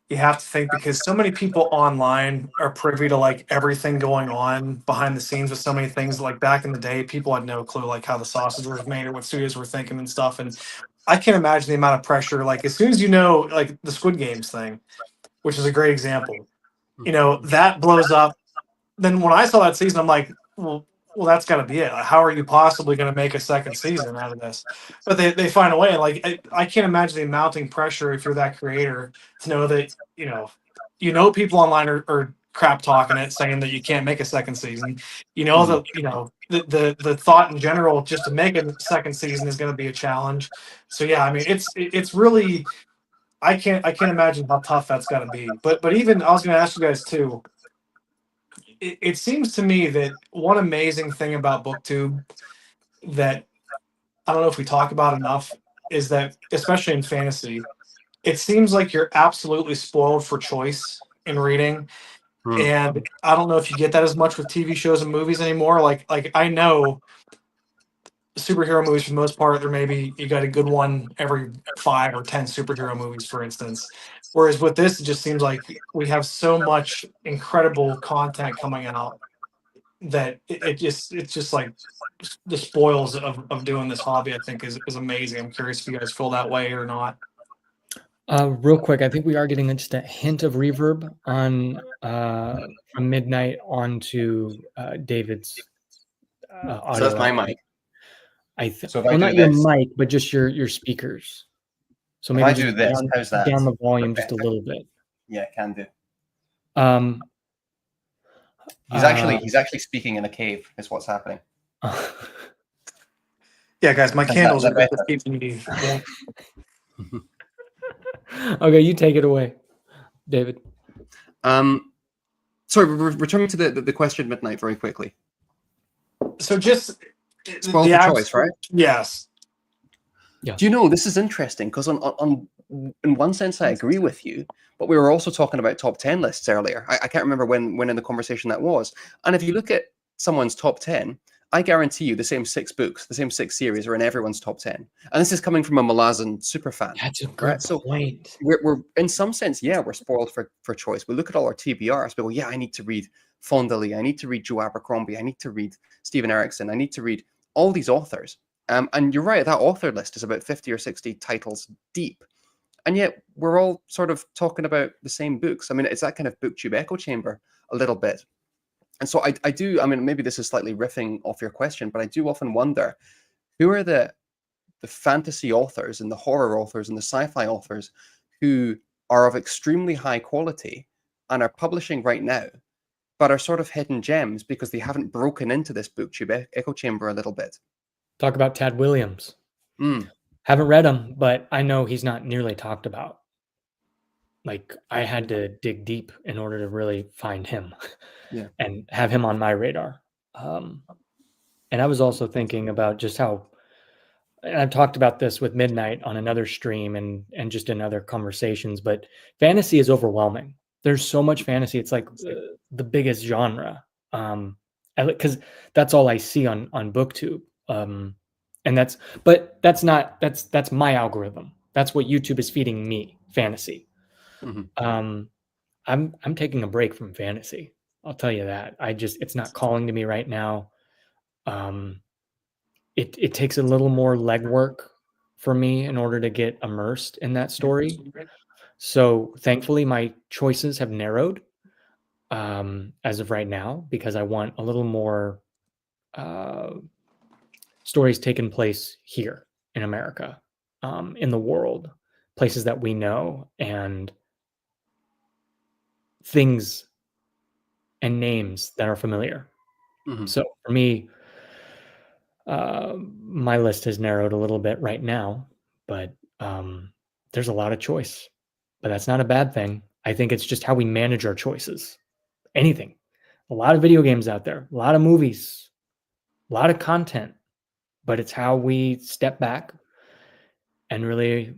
You have to think, because so many people online are privy to like everything going on behind the scenes with so many things. Like back in the day, people had no clue like how the sausage was made or what studios were thinking and stuff. And I can't imagine the amount of pressure. Like as soon as you know, like the Squid Games thing, which is a great example, that blows up. Then when I saw that season, I'm like, well, that's got to be it. How are you possibly going to make a second season out of this? But they find a way. Like I can't imagine the mounting pressure if you're that creator to know that people online are crap talking it, saying that you can't make a second season. The thought in general just to make a second season is going to be a challenge. So yeah, I mean it's really, I can't imagine how tough that's got to be. But even I was going to ask you guys too. It seems to me that one amazing thing about BookTube that I don't know if we talk about enough is that, especially in fantasy, it seems like you're absolutely spoiled for choice in reading. And I don't know if you get that as much with TV shows and movies anymore. Like I know superhero movies, for the most part, you got a good one every 5 or 10 superhero movies, for instance. Whereas with this, it just seems like we have so much incredible content coming out that it's just like the spoils of doing this hobby, I think is amazing. I'm curious if you guys feel that way or not. Real quick, I think we are getting just a hint of reverb on from Midnight onto David's audio. So that's my mic. So well, not your mic, but just your speakers. So maybe if I do this, how's that? Down the volume just a little bit. Yeah, can do. He's actually speaking in a cave. Is what's happening. Yeah, guys, my candles are keeping me. Yeah. Okay, you take it away, David. Sorry, returning to the question, Midnight, very quickly. So just spoil for choice, right? Yes. Yeah. Do you know, this is interesting because on in one sense I agree with you, but we were also talking about top 10 lists earlier. I can't remember when in the conversation that was. And if you look at someone's top 10, I guarantee you the same 6 books, the same 6 series are in everyone's top 10. And this is coming from a Malazan superfan. That's a good point. So we're in some sense, yeah, we're spoiled for choice. We look at all our TBRs, but yeah, I need to read Fondley, I need to read Joe Abercrombie, I need to read Stephen Erickson, I need to read all these authors. And you're right, that author list is about 50 or 60 titles deep. And yet we're all sort of talking about the same books. I mean, it's that kind of BookTube echo chamber a little bit. And so I do, I mean, maybe this is slightly riffing off your question, but I do often wonder, who are the fantasy authors and the horror authors and the sci-fi authors who are of extremely high quality and are publishing right now, but are sort of hidden gems because they haven't broken into this BookTube echo chamber a little bit? Talk about Tad Williams. Haven't read him, but I know he's not nearly talked about. Like, I had to dig deep in order to really find him and have him on my radar. And I was also thinking about just how, and I've talked about this with Midnight on another stream and just in other conversations, but fantasy is overwhelming. There's so much fantasy. It's like the biggest genre. Because that's all I see on BookTube. And that's my algorithm. That's what YouTube is feeding me, fantasy. I'm taking a break from fantasy. I'll tell you that. It's not calling to me right now. It takes a little more legwork for me in order to get immersed in that story. So thankfully my choices have narrowed as of right now, because I want a little more stories taking place here in America, in the world, places that we know, and things and names that are familiar. So for me, my list has narrowed a little bit right now, but there's a lot of choice, but that's not a bad thing. I think it's just how we manage our choices. Anything. a lot of video games out there, a lot of movies, a lot of content, but it's how we step back and really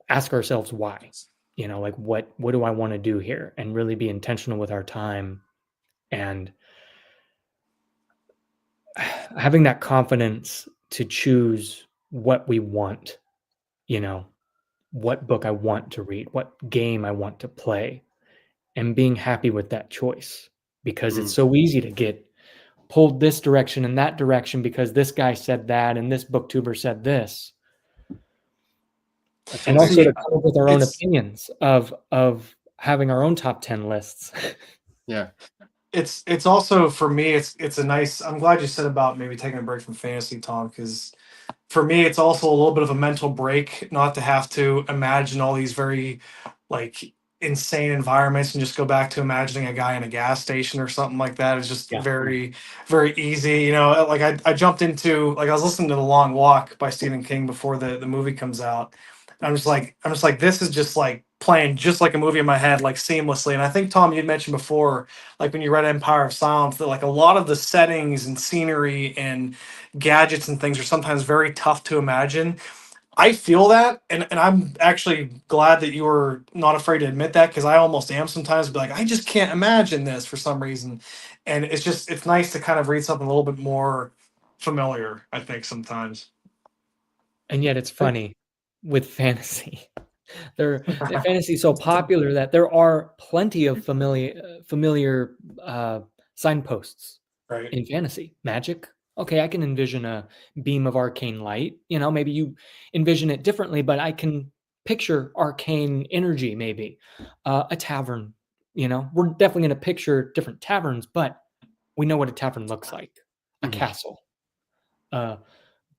ask ourselves why. Like what do I want to do here, and really be intentional with our time, and having that confidence to choose what we want, what book I want to read, what game I want to play, and being happy with that choice, because it's so easy to get pulled this direction and that direction because this guy said that and this booktuber said this. And also to come up with our own opinions of having our own top 10 lists. Yeah. It's also, for me, it's a nice, I'm glad you said about maybe taking a break from fantasy, Tom, because for me, it's also a little bit of a mental break not to have to imagine all these very like insane environments and just go back to imagining a guy in a gas station or something like that. It's just very, very easy. Like I jumped into, like, I was listening to The Long Walk by Stephen King before the movie comes out. And I'm just like, this is just like playing just like a movie in my head, like seamlessly. And I think, Tom, you'd mentioned before, like when you read Empire of Silence, that like a lot of the settings and scenery and gadgets and things are sometimes very tough to imagine. I feel that, and I'm actually glad that you were not afraid to admit that, because I almost am sometimes. Be like, I just can't imagine this for some reason, and it's nice to kind of read something a little bit more familiar, I think, sometimes. And yet it's funny with fantasy. Fantasy is so popular that there are plenty of familiar signposts in fantasy. Magic. Okay, I can envision a beam of arcane light. Maybe you envision it differently, but I can picture arcane energy, maybe. A tavern, we're definitely going to picture different taverns, but we know what a tavern looks like. A castle,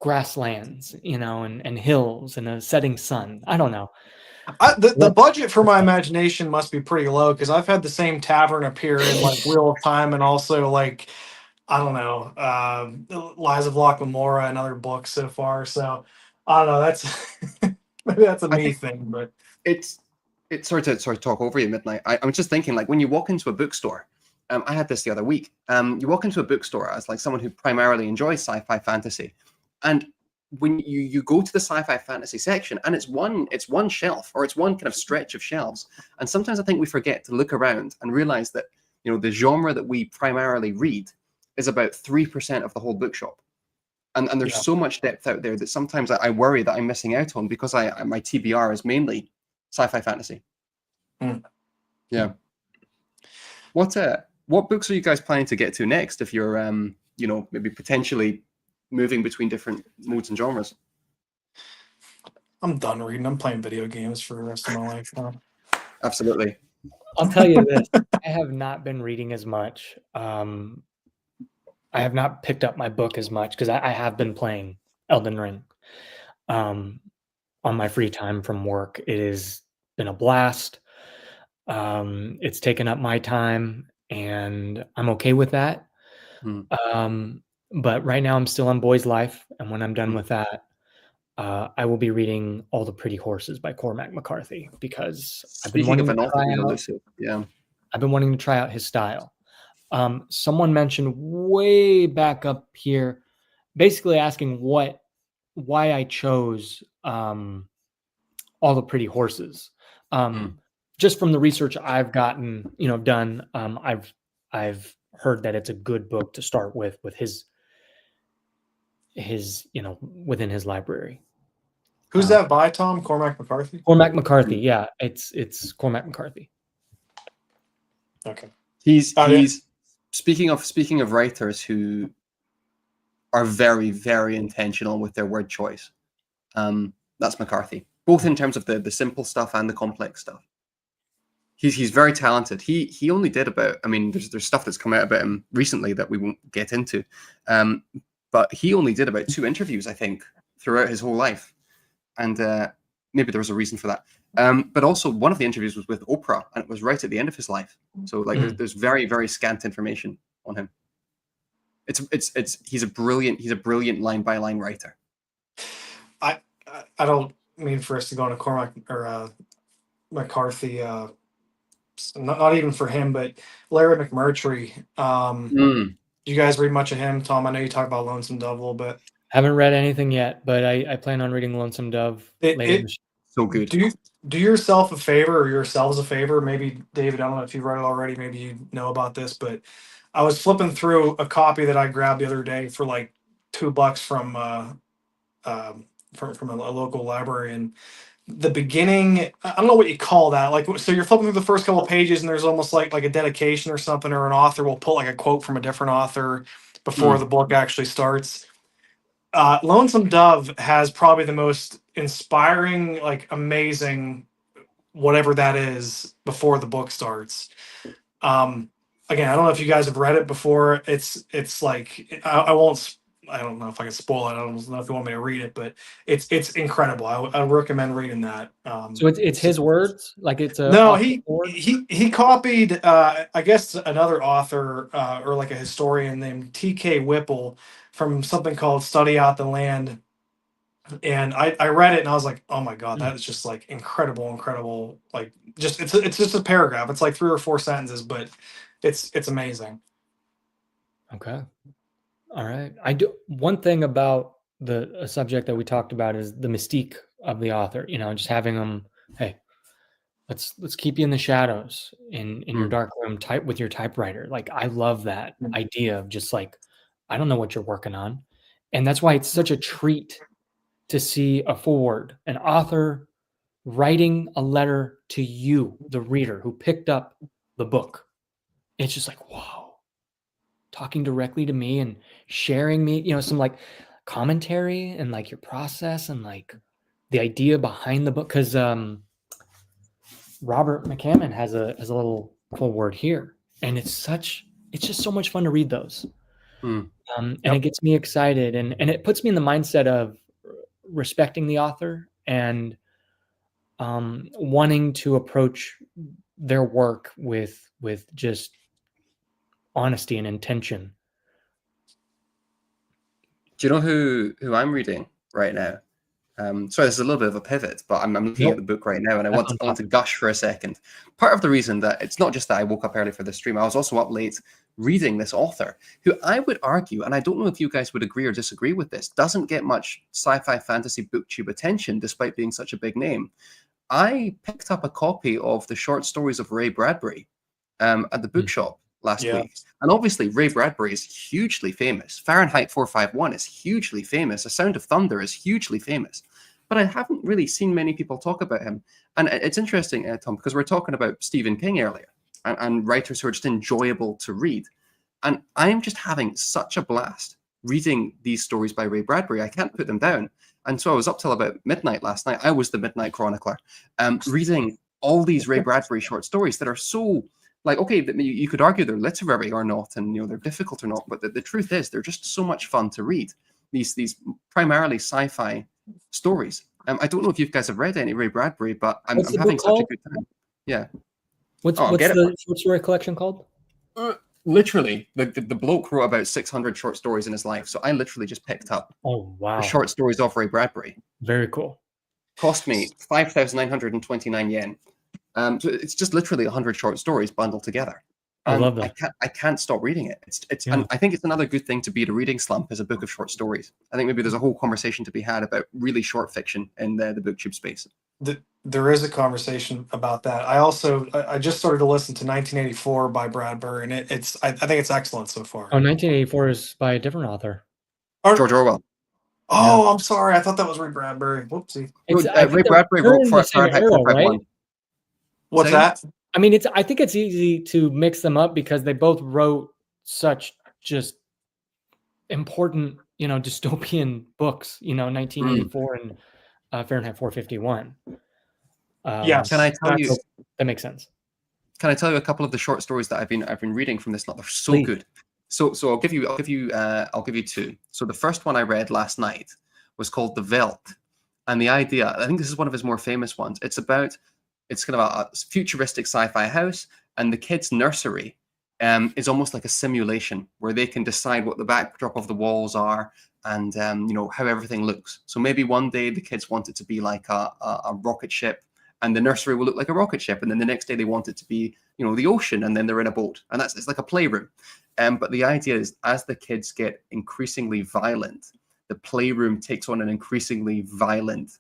grasslands, and hills and a setting sun. I don't know. The budget for my imagination must be pretty low, because I've had the same tavern appear in like Wheel of Time, and also like, I don't know, Lies of Locke Lamora and other books so far. So I don't know. That's maybe that's a me thing, but it's sorry to talk over you, Midnight. I'm just thinking, like, when you walk into a bookstore, I had this the other week. You walk into a bookstore as like someone who primarily enjoys sci-fi fantasy, and when you go to the sci-fi fantasy section, and it's one shelf, or it's one kind of stretch of shelves, and sometimes I think we forget to look around and realize that the genre that we primarily read is about 3% of the whole bookshop, and there's so much depth out there that sometimes I worry that I'm missing out on, because my TBR is mainly sci-fi fantasy. Yeah. What books are you guys planning to get to next, if you're maybe potentially moving between different modes and genres? I'm done reading. I'm playing video games for the rest of my life now. Absolutely. I'll tell you this. I have not been reading as much. I have not picked up my book as much because I have been playing Elden Ring on my free time from work. It has been a blast. It's taken up my time, and I'm okay with that. But right now I'm still on Boy's Life, and when I'm done with that, I will be reading All the Pretty Horses by Cormac McCarthy, because I've been wanting to try out his style. Someone mentioned way back up here, basically asking why I chose All the Pretty Horses. Just from the research I've gotten, done, I've heard that it's a good book to start with his within his library. Who's that by, Tom? Cormac McCarthy? Cormac McCarthy, yeah. It's Cormac McCarthy. Okay. He's speaking of writers who are very, very intentional with their word choice. That's McCarthy, both in terms of the simple stuff and the complex stuff. He's very talented. He only did about, there's stuff that's come out about him recently that we won't get into, but he only did about 2 interviews, I think, throughout his whole life, and maybe there was a reason for that. But also, one of the interviews was with Oprah, and it was right at the end of his life. So there's very, very scant information on him. He's a brilliant line by line writer. I don't mean for us to go on a Cormac or McCarthy not even for him, but Larry McMurtry. Do you guys read much of him, Tom? I know you talk about Lonesome Dove a little bit. Haven't read anything yet, but I plan on reading Lonesome Dove later. So good. Do yourself a favor, or yourselves a favor. Maybe David, I don't know if you've read it already. Maybe you know about this, but I was flipping through a copy that I grabbed the other day for like $2 from a local library, and the beginning, I don't know what you call that. Like, so you're flipping through the first couple of pages, and there's almost like a dedication or something, or an author will pull like a quote from a different author before the book actually starts. Lonesome Dove has probably the most inspiring, like amazing, whatever that is, before the book starts. Again, I don't know if you guys have read it before. It's like I won't. I don't know if I can spoil it. I don't know if you want me to read it, but it's incredible. I recommend reading that. So it's his words, like it's a no. He copied I guess another author or like a historian named T.K. Whipple from something called Study Out the Land, and I read it and I was like, oh my god, that is just like incredible. Like just it's just a paragraph. It's like 3 or 4 sentences, but it's amazing. Okay. All right. I do one thing about a subject that we talked about is the mystique of the author, just having them, hey, let's keep you in the shadows in your dark room with your typewriter. Like, I love that idea of just like, I don't know what you're working on. And that's why it's such a treat to see a forward, an author writing a letter to you, the reader who picked up the book. It's just like, wow. Talking directly to me and sharing me, some like commentary and like your process and like the idea behind the book. Because Robert McCammon has a little foreword here, and it's just so much fun to read those. And it gets me excited, and it puts me in the mindset of respecting the author and wanting to approach their work with just honesty and intention. Do you know who I'm reading right now? Sorry, this is a little bit of a pivot, but I'm looking at the book right now, and I want to gush for a second. Part of the reason that it's not just that I woke up early for this stream, I was also up late reading this author, who I would argue, and I don't know if you guys would agree or disagree with this, doesn't get much sci-fi fantasy booktube attention, despite being such a big name. I picked up a copy of the short stories of Ray Bradbury at the bookshop last week. And obviously, Ray Bradbury is hugely famous. Fahrenheit 451 is hugely famous. A Sound of Thunder is hugely famous. But I haven't really seen many people talk about him. And it's interesting, Tom, because we're talking about Stephen King earlier and writers who are just enjoyable to read. And I'm just having such a blast reading these stories by Ray Bradbury. I can't put them down. And so I was up till about midnight last night. I was the midnight chronicler, reading all these Ray Bradbury short stories that are so, like, okay, you could argue they're literary or not, and they're difficult or not, but the truth is they're just so much fun to read. These primarily sci-fi stories. I don't know if you guys have read any Ray Bradbury, but I'm having such a good time. Yeah. What's the short story collection called? Literally, the bloke wrote about 600 short stories in his life, so I literally just picked up the short stories of Ray Bradbury. Very cool. Cost me 5,929 yen. So it's just literally 100 short stories bundled together. I love that. I can't stop reading it. And I think it's another good thing to beat a reading slump is a book of short stories. I think maybe there's a whole conversation to be had about really short fiction in the BookTube space. There is a conversation about that. I just started to listen to 1984 by Bradbury, and I think it's excellent so far. Oh, 1984 is by a different author. George Orwell. Oh, I'm sorry. I thought that was Ray Bradbury. Whoopsie. Ray Bradbury wrote Fahrenheit 451. What's that? I mean, I think it's easy to mix them up because they both wrote such just important, dystopian books, 1984 and Fahrenheit 451. Can I tell you? That makes sense. Can I tell you a couple of the short stories that I've been reading from this lot? They're so good. So I'll give you two. So the first one I read last night was called The Veldt, and the idea, I think this is one of his more famous ones. It's kind of a futuristic sci-fi house, and the kids' nursery is almost like a simulation where they can decide what the backdrop of the walls are and how everything looks. So maybe one day the kids want it to be like a rocket ship, and the nursery will look like a rocket ship, and then the next day they want it to be, you know, the ocean, and then they're in a boat, and it's like a playroom. But the idea is, as the kids get increasingly violent, the playroom takes on an increasingly violent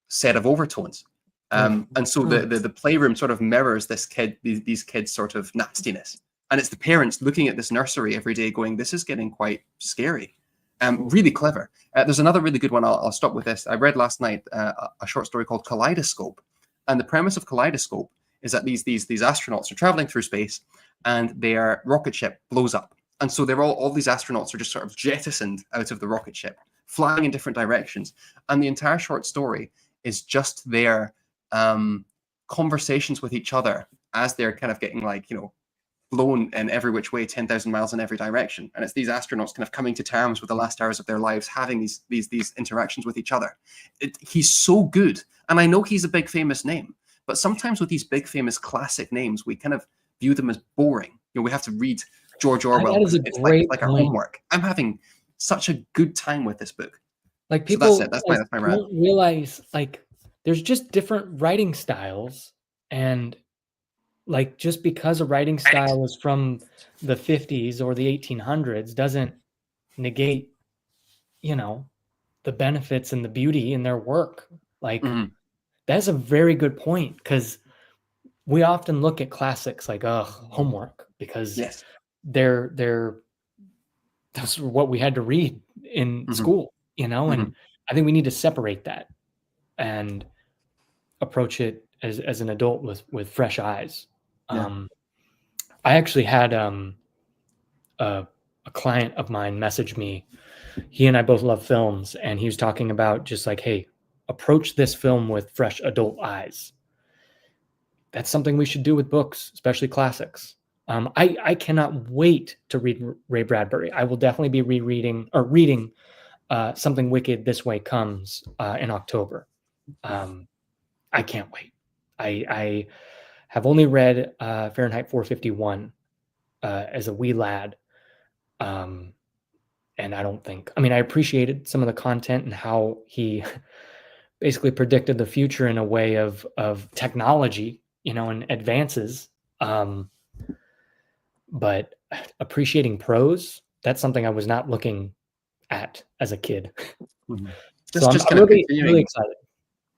set of overtones. And so the playroom sort of mirrors these kids' sort of nastiness. And it's the parents looking at this nursery every day going, this is getting quite scary. Really clever. There's another really good one. I'll stop with this. I read last night a short story called Kaleidoscope. And the premise of Kaleidoscope is that these astronauts are traveling through space, and their rocket ship blows up. And so they're all these astronauts are just sort of jettisoned out of the rocket ship, flying in different directions. And the entire short story is just their conversations with each other as they're kind of getting, like, you know, blown in every which way, 10,000 miles in every direction. And it's these astronauts kind of coming to terms with the last hours of their lives, having these interactions with each other. He's so good. And I know he's a big famous name, but sometimes with these big famous classic names, we kind of view them as boring. You know, we have to read George Orwell. That is a great like our point. homework. I'm having such a good time with this book. Like, people So that's my rant. don't realize, like, there's just different writing styles, and like, just because a writing style was from the 50s or the 1800s doesn't negate, you know, the benefits and the beauty in their work. Like, that's a very good point, because we often look at classics like, homework, because they're that's what we had to read in school, you know. And I think we need to separate that and approach it as an adult with fresh eyes. I actually had a client of mine message me. He and I both love films, and he was talking about just like, hey, approach this film with fresh adult eyes. That's something we should do with books, especially classics. I cannot wait to read Ray Bradbury. I will definitely be reading Something Wicked This Way Comes in October. I can't wait. I have only read Fahrenheit 451 as a wee lad. And I appreciated some of the content and how he basically predicted the future in a way of technology, you know, and advances. But appreciating prose, that's something I was not looking at as a kid. So I'm really excited.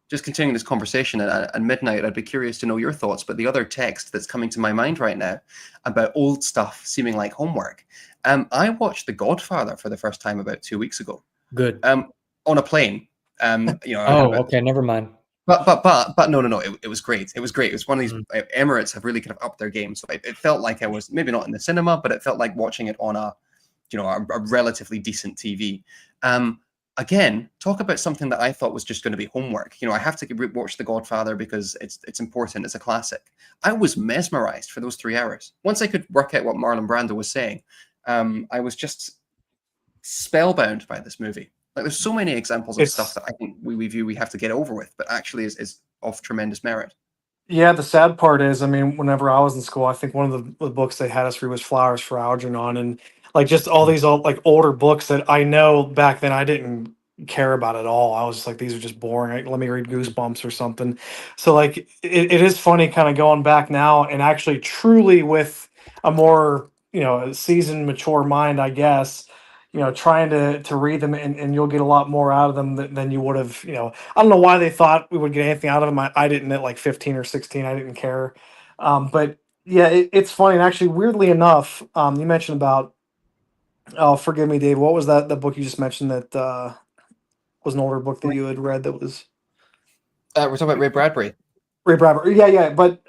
Just continuing this conversation at midnight, I'd be curious to know your thoughts. But the other text that's coming to my mind right now about old stuff seeming like homework. I watched The Godfather for the first time about 2 weeks ago. Good. On a plane. You know. Oh, okay. Never mind. But no. It was great. It was great. It was one of these Emirates have really kind of upped their game. So it felt like I was maybe not in the cinema, but it felt like watching it on a relatively decent TV. Again, talk about something that I thought was just going to be homework. You know, I have to watch The Godfather because it's important. It's a classic. I was mesmerized for those 3 hours. Once I could work out what Marlon Brando was saying, I was just spellbound by this movie. Like, there's so many examples of stuff that I think we have to get over with, but actually is of tremendous merit. Yeah, the sad part is, I mean, whenever I was in school, I think one of the books they had us read was Flowers for Algernon, and like just all these like older books that I know back then I didn't care about at all. I was just like, these are just boring. Let me read Goosebumps or something. So like it is funny kind of going back now and actually truly with a more, you know, seasoned, mature mind, I guess, you know, trying to read them and you'll get a lot more out of them than you would have, you know. I don't know why they thought we would get anything out of them. I didn't at like 15 or 16. I didn't care. But yeah, it's funny. And actually, weirdly enough, you mentioned about, oh, forgive me, Dave. What was that book you just mentioned that was an older book that you had read that was? We're talking about Ray Bradbury. Ray Bradbury. Yeah. But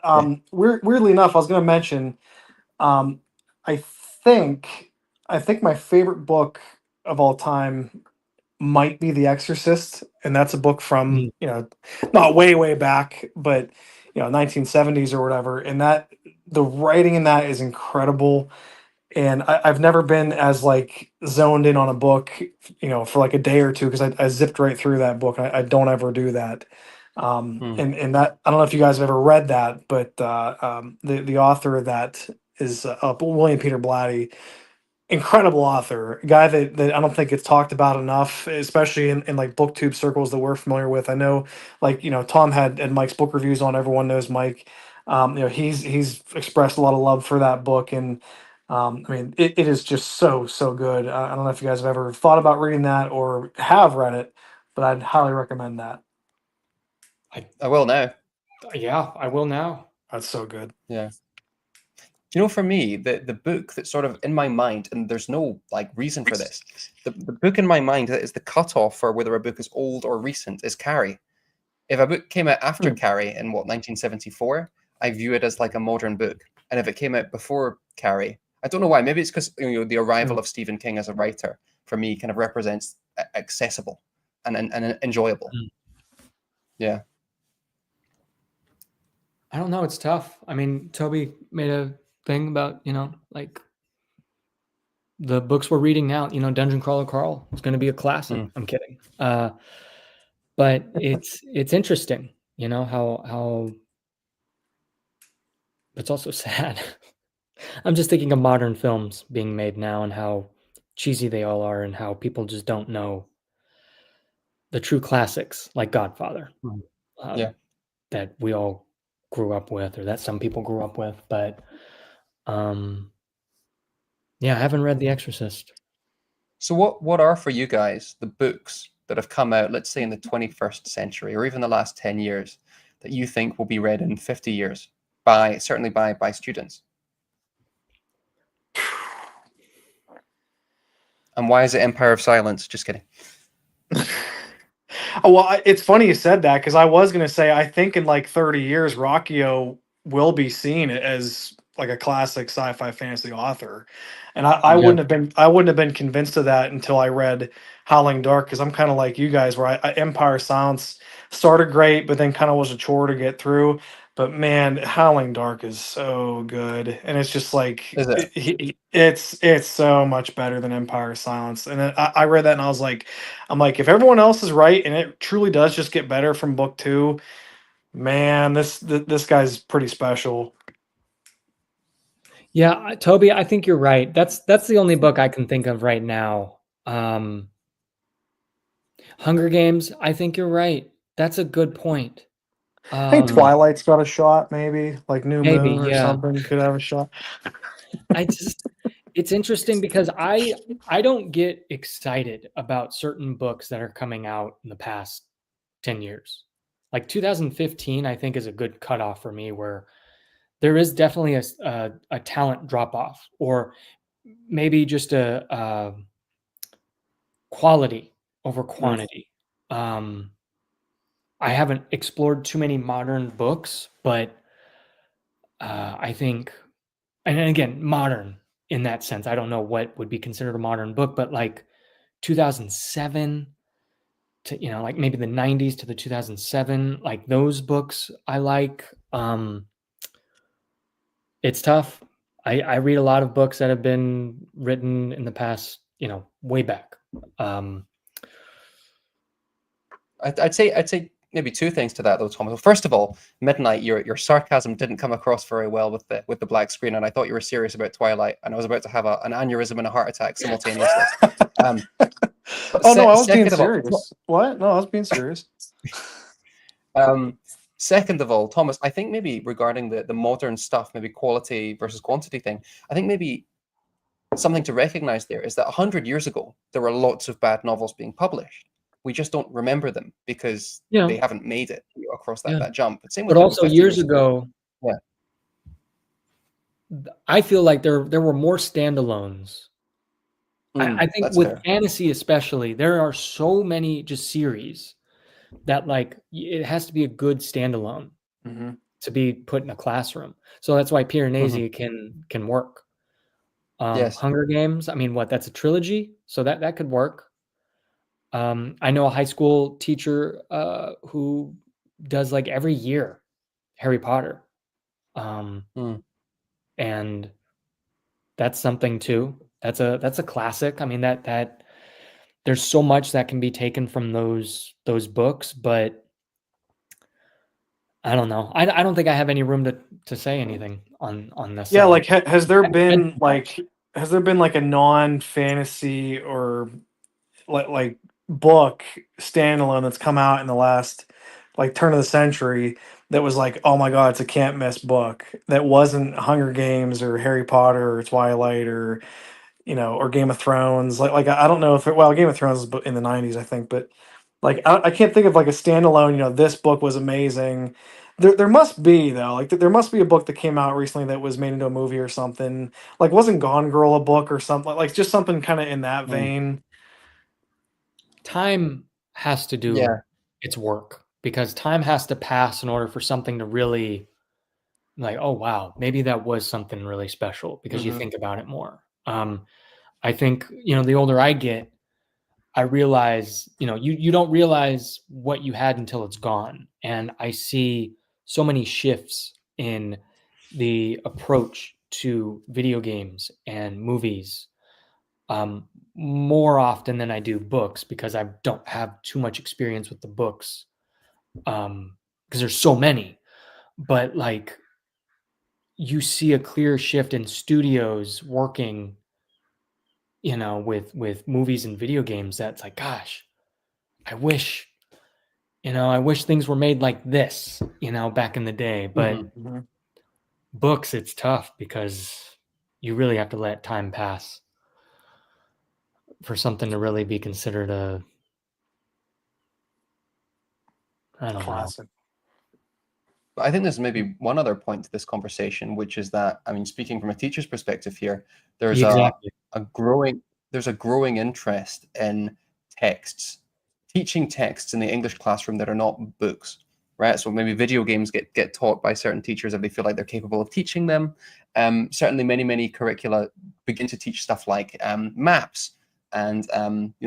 weirdly enough, I was going to mention, I think my favorite book of all time might be The Exorcist, and that's a book from, you know, not way back, but, you know, 1970s or whatever. And that the writing in that is incredible. And I've never been as like zoned in on a book, you know, for like a day or two, because I zipped right through that book. I don't ever do that. And that, I don't know if you guys have ever read that, but the author of that is William Peter Blatty. incredible author, a guy that I don't think gets talked about enough, especially in like booktube circles that we're familiar with. I know, like, Tom had Mike's book reviews on. Everyone knows Mike. He's expressed a lot of love for that book, and I mean, it is just so good. I don't know if you guys have ever thought about reading that or have read it, but I'd highly recommend that. I will now. Yeah, I will now. That's so good. Yeah. You know, for me, the book that's sort of in my mind, and there's no like reason for this, the book in my mind that is the cutoff for whether a book is old or recent is Carrie. If a book came out after Carrie in 1974, I view it as like a modern book. And if it came out before Carrie, I don't know why. Maybe it's because the arrival of Stephen King as a writer for me kind of represents accessible and enjoyable. Yeah. I don't know. It's tough. I mean, Toby made a thing about, like the books we're reading now, Dungeon Crawler Carl is going to be a classic. I'm kidding. But it's interesting, how it's also sad. I'm just thinking of modern films being made now and how cheesy they all are and how people just don't know the true classics like Godfather that we all grew up with, or that some people grew up with. But yeah, I haven't read The Exorcist. So what are for you guys the books that have come out, let's say in the 21st century or even the last 10 years, that you think will be read in 50 years certainly by students? And why is it Empire of Silence? Just kidding. Well, it's funny you said that, because I was going to say, I think in like 30 years, Rockio will be seen as like a classic sci-fi fantasy author. And I wouldn't have been convinced of that until I read Howling Dark, because I'm kind of like you guys, where Empire of Silence started great, but then kind of was a chore to get through. But man, Howling Dark is so good, and it's just like it's so much better than Empire of Silence. And I read that, and I'm like, if everyone else is right, and it truly does just get better from book 2, man, this guy's pretty special. Yeah, Toby, I think you're right. That's the only book I can think of right now. Hunger Games, I think you're right. That's a good point. I think Twilight's got a shot, maybe like New Moon or something could have a shot. It's interesting because I don't get excited about certain books that are coming out in the past 10 years. Like 2015, I think is a good cutoff for me, where there is definitely a talent drop off, or maybe just a quality over quantity. I haven't explored too many modern books, but I think, and again, modern in that sense, I don't know what would be considered a modern book, but like 2007 to, like maybe the 90s to the 2007, like those books I like. It's tough. I read a lot of books that have been written in the past, way back. I'd say maybe two things to that though, Thomas. First of all, Midnight, your sarcasm didn't come across very well with the black screen, and I thought you were serious about Twilight, and I was about to have an aneurysm and a heart attack simultaneously. No, I was being serious. What? No, I was being serious. Second of all, Thomas, I think maybe regarding the modern stuff, maybe quality versus quantity thing, I think maybe something to recognize there is that 100 years ago, there were lots of bad novels being published. We just don't remember them because they haven't made it across that jump. But also years ago, I feel like there were more standalones. I think with fantasy especially, there are so many just series that like it has to be a good standalone to be put in a classroom. So that's why Piranesi can work. Hunger Games, I mean, that's a trilogy, so that could work. I know a high school teacher who does like every year Harry Potter. And that's something too. That's a classic. I mean, that there's so much that can be taken from those books, but I don't know. I don't think I have any room to say anything on this. Yeah, like has there been like has there been like a non-fantasy or like book standalone that's come out in the last like turn of the century that was like, oh my god, it's a can't miss book that wasn't Hunger Games or Harry Potter or Twilight or or Game of Thrones. Like I don't know if Game of Thrones was in the '90s, I think, but like I can't think of like a standalone. This book was amazing. There must be though. Like there must be a book that came out recently that was made into a movie or something. Like wasn't Gone Girl a book or something? Like just something kind of in that vein. Time has to do Yeah. its work because time has to pass in order for something to really like, oh wow, maybe that was something really special because you Mhm. think about it more. I think, the older I get, I realize, you don't realize what you had until it's gone. And I see so many shifts in the approach to video games and movies more often than I do books because I don't have too much experience with the books because there's so many. But like you see a clear shift in studios working, with movies and video games. That's like, gosh, I wish, I wish things were made like this, back in the day. But Mhm. Mhm. books, it's tough because you really have to let time pass for something to really be considered I don't know. Classic. But I think there's maybe one other point to this conversation, which is that, I mean, speaking from a teacher's perspective here, there's Exactly. a growing there's a growing interest in texts, teaching texts in the English classroom that are not books, right? So maybe video games get taught by certain teachers if they feel like they're capable of teaching them. Certainly, many curricula begin to teach stuff like maps and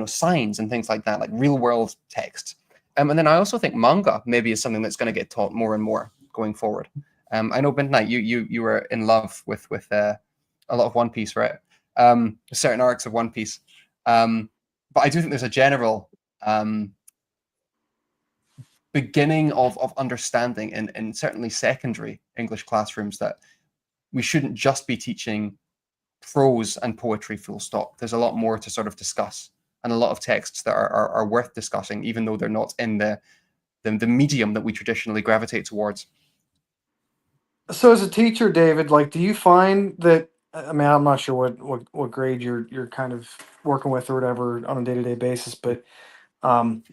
signs and things like that, like real world text. And then I also think manga maybe is something that's going to get taught more and more going forward. I know Midnight, you were in love with a lot of One Piece, right? Certain arcs of One Piece, but I do think there's a general beginning of understanding in certainly secondary English classrooms that we shouldn't just be teaching prose and poetry full stop. There's a lot more to sort of discuss and a lot of texts that are worth discussing, even though they're not in the medium that we traditionally gravitate towards. So as a teacher, David, like, do you find that? I mean, I'm not sure what grade you're kind of working with or whatever on a day-to-day basis, but um,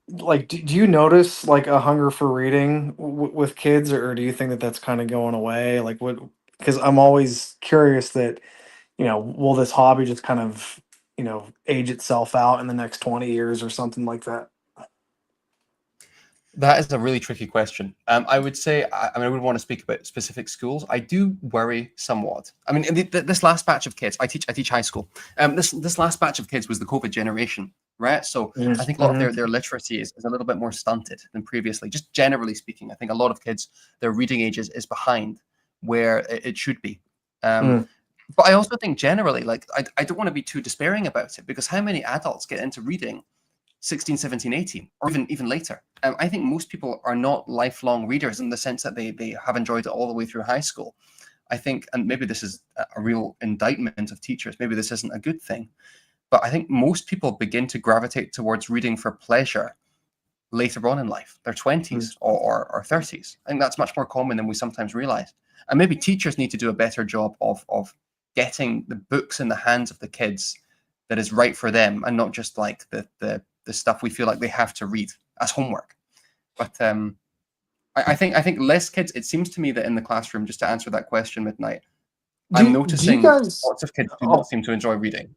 like, do you notice like a hunger for reading with kids, or do you think that that's kind of going away? Like, what? Because I'm always curious that will this hobby just kind of age itself out in the next 20 years or something like that? That is a really tricky question. I would say, I mean, I wouldn't want to speak about specific schools. I do worry somewhat. I mean, this last batch of kids, I teach high school. This last batch of kids was the COVID generation, right? So I think a lot of their literacy is a little bit more stunted than previously. Just generally speaking, I think a lot of kids, their reading age is behind where it should be. But I also think generally, like, I don't want to be too despairing about it because how many adults get into reading 16, 17, 18, or even later? I think most people are not lifelong readers in the sense that they have enjoyed it all the way through high school. I think, and maybe this is a real indictment of teachers, maybe this isn't a good thing, but I think most people begin to gravitate towards reading for pleasure later on in life, their 20s or 30s. I think that's much more common than we sometimes realize. And maybe teachers need to do a better job of getting the books in the hands of the kids that is right for them, and not just like the stuff we feel like they have to read as homework. But I think less kids. It seems to me that in the classroom, just to answer that question, Midnight, I'm Do you noticing guys? lots of kids do Oh, not seem to enjoy reading.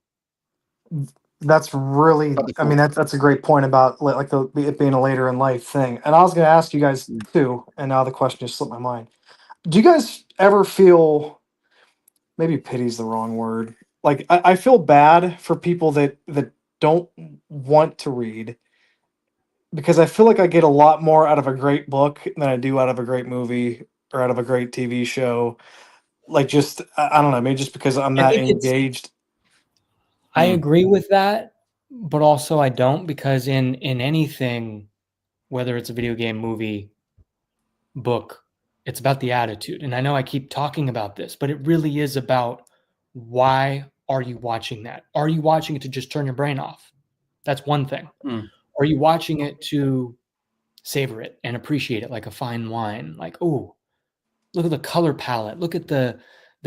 that's really. I mean, that's a great point about like it being a later in life thing. And I was going to ask you guys too, and now the question just slipped my mind. Do you guys ever feel, maybe pity's the wrong word? Like I feel bad for people that don't want to read because I feel like I get a lot more out of a great book than I do out of a great movie or out of a great TV show. Like just I don't know, maybe just because I'm I that think it's engaged. I agree with that, but also I don't because in anything, whether it's a video game, movie, book, it's about the attitude. And I know I keep talking about this, but it really is about why are you watching that? Are you watching it to just turn your brain off? That's one thing. Mm. Are you watching it to savor it and appreciate it like a fine wine? Like, oh, look at the color palette. Look at the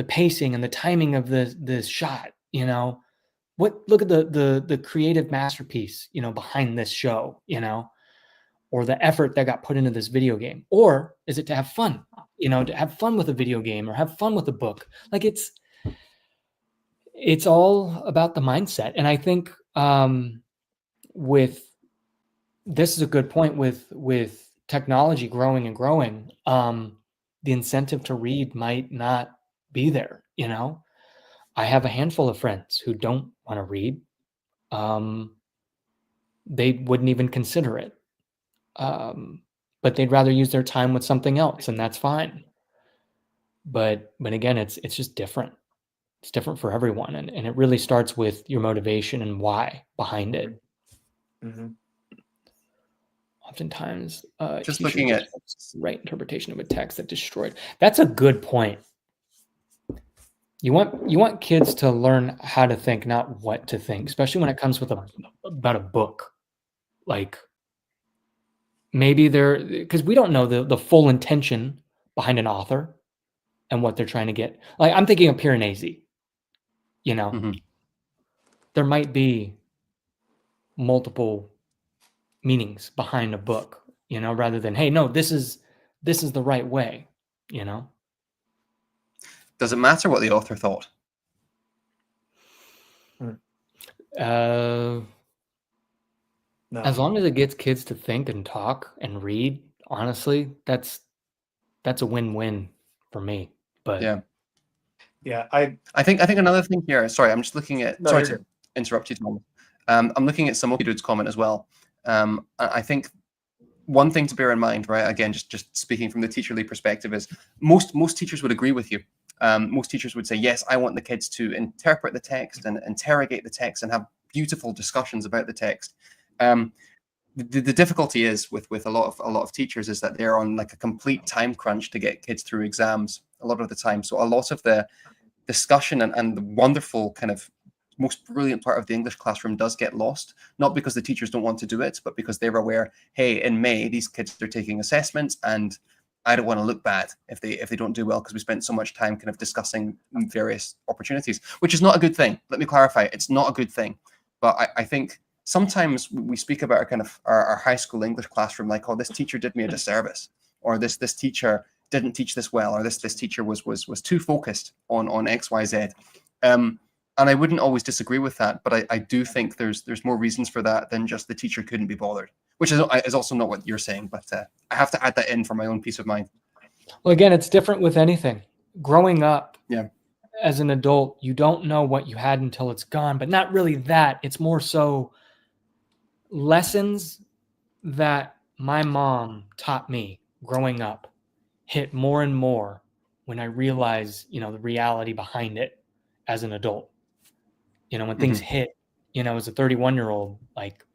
pacing and the timing of this shot, you know? Look at the creative masterpiece, you know, behind this show, you know, or the effort that got put into this video game. Or is it to have fun, you know, to have fun with a video game or have fun with a book? Like it's all about the mindset. And I think with this is a good point with technology growing and growing, the incentive to read might not be there, you know. I have a handful of friends who don't want to read. They wouldn't even consider it. But they'd rather use their time with something else, and that's fine. But again, it's just different. It's different for everyone, and it really starts with your motivation and why behind it. Mm-hmm. Oftentimes, just looking at right interpretation of a text that destroyed. That's a good point. You want kids to learn how to think, not what to think, especially when it comes with about a book. Like maybe because we don't know the full intention behind an author and what they're trying to get. Like I'm thinking of Piranesi, you know, mm-hmm. There might be multiple meanings behind a book, you know, rather than, hey, no, this is the right way, you know. Does it matter what the author thought? No. As long as it gets kids to think and talk and read, honestly, that's a win-win for me. But yeah, I think another thing here. Sorry, I'm just looking at. Sorry to interrupt you, Tom. I'm looking at some Dude's comment as well. I think one thing to bear in mind, right? Again, just speaking from the teacherly perspective, is most teachers would agree with you. Most teachers would say, yes, I want the kids to interpret the text and interrogate the text and have beautiful discussions about the text. The difficulty is with a lot of teachers is that they're on like a complete time crunch to get kids through exams a lot of the time. So a lot of the discussion and the wonderful kind of most brilliant part of the English classroom does get lost, not because the teachers don't want to do it, but because they're aware, hey, in May, these kids are taking assessments and I don't want to look bad if they don't do well because we spent so much time kind of discussing various opportunities, which is not a good thing. Let me clarify, it's not a good thing. But I think sometimes we speak about our high school English classroom like, oh, this teacher did me a disservice, or this teacher didn't teach this well, or this teacher was too focused on X, Y, Z. And I wouldn't always disagree with that, but I do think there's more reasons for that than just the teacher couldn't be bothered, which is also not what you're saying, but I have to add that in for my own peace of mind. Well, again, it's different with anything. Growing up, yeah, as an adult, you don't know what you had until it's gone, but not really that. It's more so lessons that my mom taught me growing up hit more and more when I realized, you know, the reality behind it as an adult. You know, when things hit, you know, as a 31-year-old, like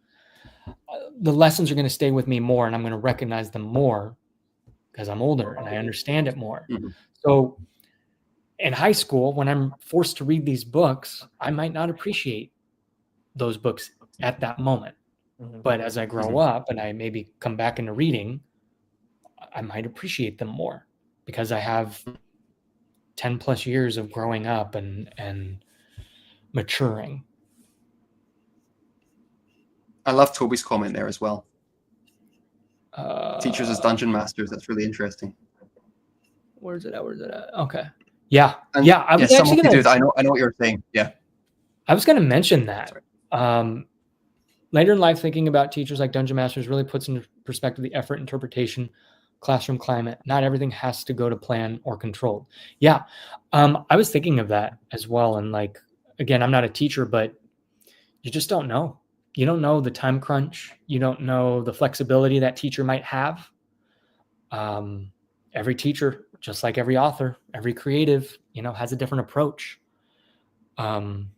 the lessons are going to stay with me more and I'm going to recognize them more because I'm older and I understand it more. So in high school, when I'm forced to read these books, I might not appreciate those books at that moment. But as I grow up and I maybe come back into reading, I might appreciate them more because I have 10 plus years of growing up and maturing. I love Toby's comment there as well. Teachers as dungeon masters. That's really interesting. Where's it at? Okay. Yeah. And yeah. I was actually going to. I know what you're saying. Yeah. I was going to mention that. Later in life, thinking about teachers like dungeon masters really puts into perspective the effort, interpretation, classroom climate. Not everything has to go to plan or controlled. Yeah. I was thinking of that as well. And like, again, I'm not a teacher, but you just don't know. You don't know the time crunch. You don't know the flexibility that teacher might have. Every teacher, just like every author, every creative, you know, has a different approach. And,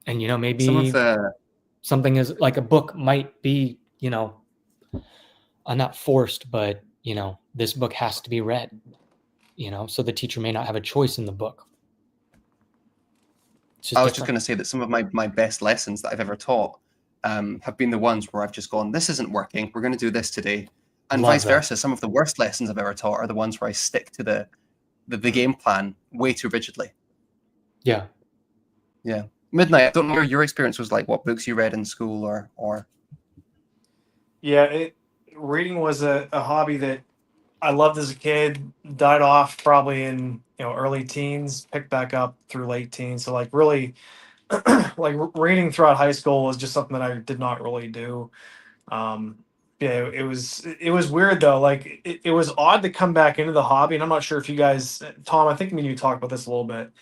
you know, maybe something is like a book might be, you know, not forced, but, you know, this book has to be read, you know, so the teacher may not have a choice in the book. It's just I was just different. going to say that some of my best lessons that I've ever taught have been the ones where I've just gone, this isn't working. We're going to do this today. And Love vice that. versa. Some of the worst lessons I've ever taught are the ones where I stick to the game plan way too rigidly. Yeah. Yeah. Midnight, I don't know what your experience was like, what books you read in school or... Yeah, reading was a hobby that I loved as a kid, died off probably in early teens, picked back up through late teens. So like really like reading throughout high school was just something that I did not really do. Yeah, it was weird though. Like it was odd to come back into the hobby, and I'm not sure if you guys, Tom, I think me and you talked about this a little bit.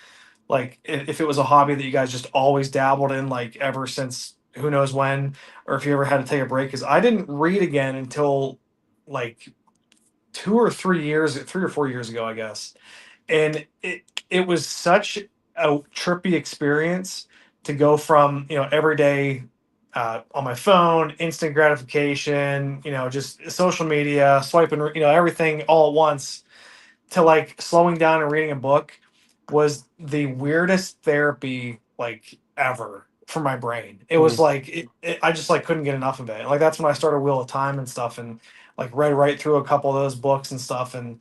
Like if it was a hobby that you guys just always dabbled in, like ever since who knows when, or if you ever had to take a break. Because I didn't read again until like 3 or 4 years ago, I guess. And it was such a trippy experience to go from every day on my phone, instant gratification, just social media, swiping, everything all at once, to like slowing down and reading a book was the weirdest therapy like ever for my brain. It was like I just like couldn't get enough of it. Like that's when I started Wheel of Time and stuff, and like read right through a couple of those books and stuff. And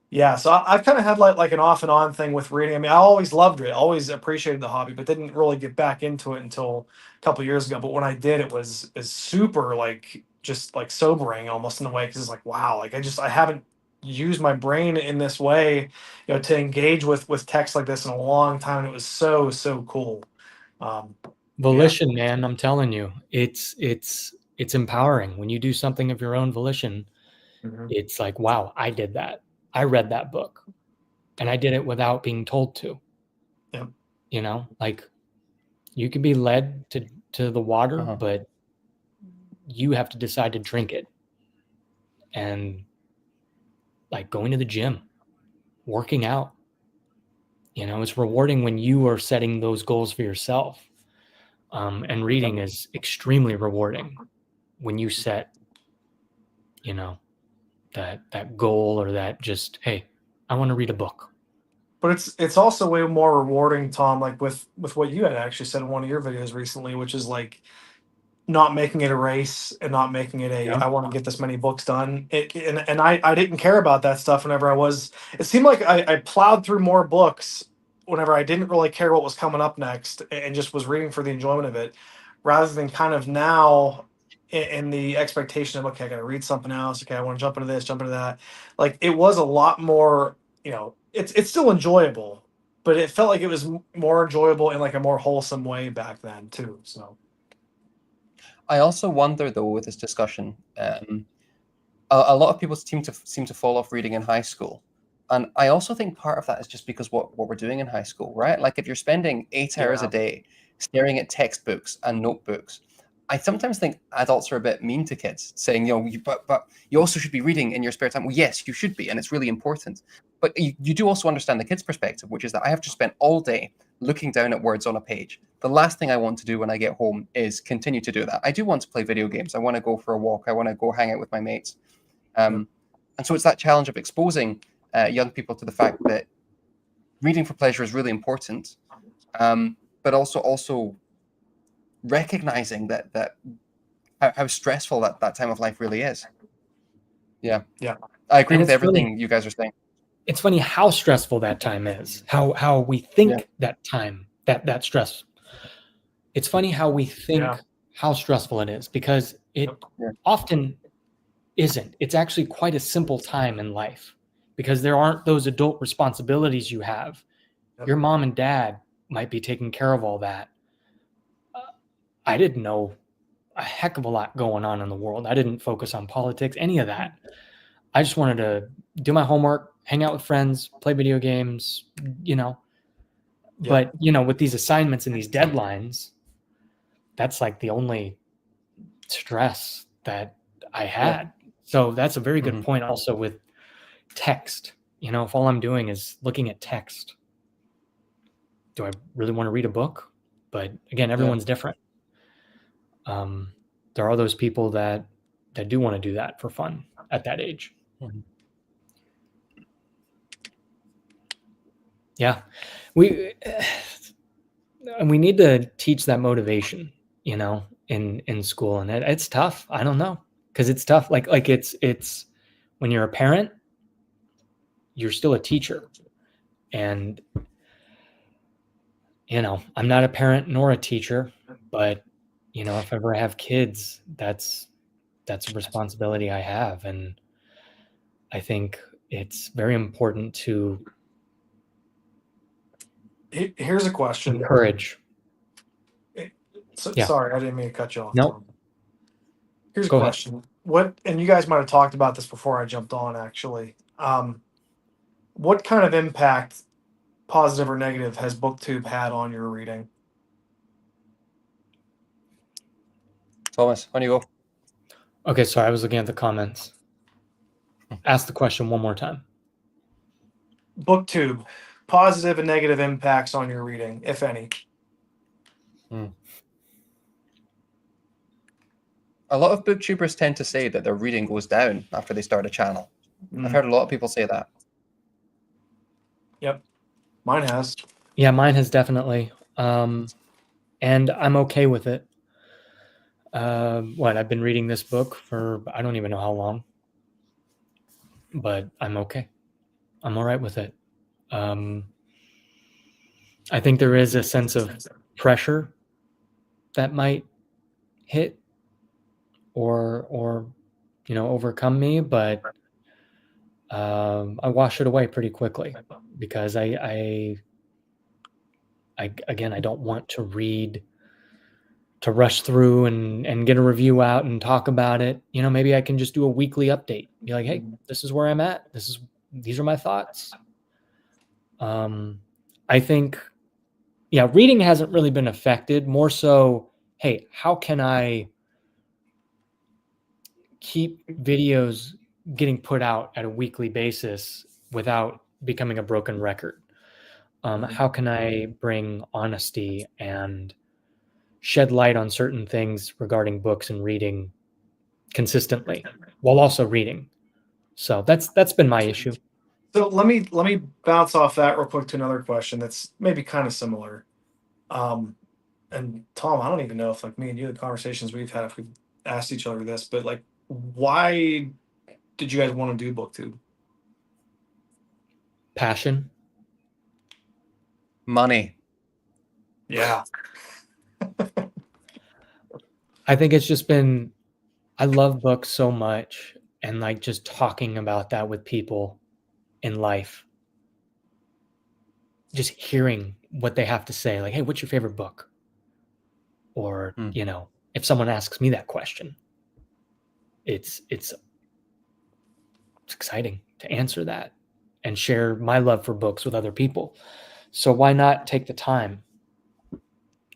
yeah, so I've kind of had like an off and on thing with reading. I mean, I always loved it, always appreciated the hobby, but didn't really get back into it until a couple of years ago. But when I did, it was super like just like sobering almost in a way, because it's like wow, like I haven't used my brain in this way, to engage with text like this in a long time. And it was so cool. Um, Volition, man, I'm telling you, it's empowering when you do something of your own volition. mhm. It's like, wow, I did that. I read that book, and I did it without being told to. Yep. Like you can be led to the water, but you have to decide to drink it. And like going to the gym, working out, it's rewarding when you are setting those goals for yourself. And reading is extremely rewarding when you set, that goal, or that just, hey, I want to read a book. But it's also way more rewarding, Tom, like with what you had actually said in one of your videos recently, which is like not making it a race and not making it Yeah. I want to get this many books done. And I didn't care about that stuff whenever it seemed like I plowed through more books whenever I didn't really care what was coming up next and just was reading for the enjoyment of it, rather than kind of now in the expectation of, okay, I got to read something else. Okay, I want to jump into this, jump into that. Like it was a lot more, it's still enjoyable, but it felt like it was more enjoyable in like a more wholesome way back then too. So. I also wonder, though, with this discussion, a lot of people seem to fall off reading in high school, and I also think part of that is just because what we're doing in high school, right? Like if you're spending 8 hours a day staring at textbooks and notebooks, I sometimes think adults are a bit mean to kids, saying, but you also should be reading in your spare time. Well, yes, you should be, and it's really important. But you do also understand the kid's perspective, which is that I have just spent all day looking down at words on a page. The last thing I want to do when I get home is continue to do that. I do want to play video games. I want to go for a walk. I want to go hang out with my mates. And so it's that challenge of exposing young people to the fact that reading for pleasure is really important, but also recognizing that how stressful that time of life really is. Yeah. I agree with everything you guys are saying. It's funny how stressful that time is. How we think that time, that stress. It's funny how we think how stressful it is, because it often isn't. It's actually quite a simple time in life, because there aren't those adult responsibilities you have. Your mom and dad might be taking care of all that. I didn't know a heck of a lot going on in the world. I didn't focus on politics, any of that. I just wanted to do my homework, hang out with friends, play video games, But, with these assignments and these deadlines, that's like the only stress that I had. So that's a very good point also with text. If all I'm doing is looking at text, do I really want to read a book? But again, everyone's different. There are those people that do want to do that for fun at that age. Yeah. And we need to teach that motivation, in school, and it's tough. I don't know, because it's tough. Like it's when you're a parent, you're still a teacher, and I'm not a parent nor a teacher, but if ever I have kids, that's a responsibility I have, and I think it's very important to Here's a question. encourage. Yeah. Sorry, I didn't mean to cut you off. Nope. Tom. Here's a Go ahead. question. What, and you guys might have talked about this before I jumped on, actually. What kind of impact, positive or negative, has BookTube had on your reading? Thomas, on you go. Okay, sorry, I was looking at the comments. Ask the question one more time. BookTube, positive and negative impacts on your reading, if any. A lot of booktubers tend to say that their reading goes down after they start a channel. I've heard a lot of people say that. Yep, mine has. Yeah, mine has definitely. And I'm okay with it. I've been reading this book for I don't even know how long, but I'm okay. I'm all right with it. I think there is a sense of pressure that might hit or overcome me, but I wash it away pretty quickly, because I don't want to read, to rush through and get a review out and talk about it. Maybe I can just do a weekly update. Be like, hey, this is where I'm at. These are my thoughts. I think, reading hasn't really been affected. More so, hey, how can I keep videos getting put out at a weekly basis without becoming a broken record? How can I bring honesty and shed light on certain things regarding books and reading consistently while also reading? So that's been my issue. So let me bounce off that real quick to another question that's maybe kind of similar. And Tom, I don't even know if me and you, the conversations we've had, if we've asked each other this, but why did you guys want to do BookTube? Passion. Money. Yeah. I think it's just been, I love books so much, and just talking about that with people in life, just hearing what they have to say, hey, what's your favorite book? Or, if someone asks me that question, it's exciting to answer that and share my love for books with other people. So why not take the time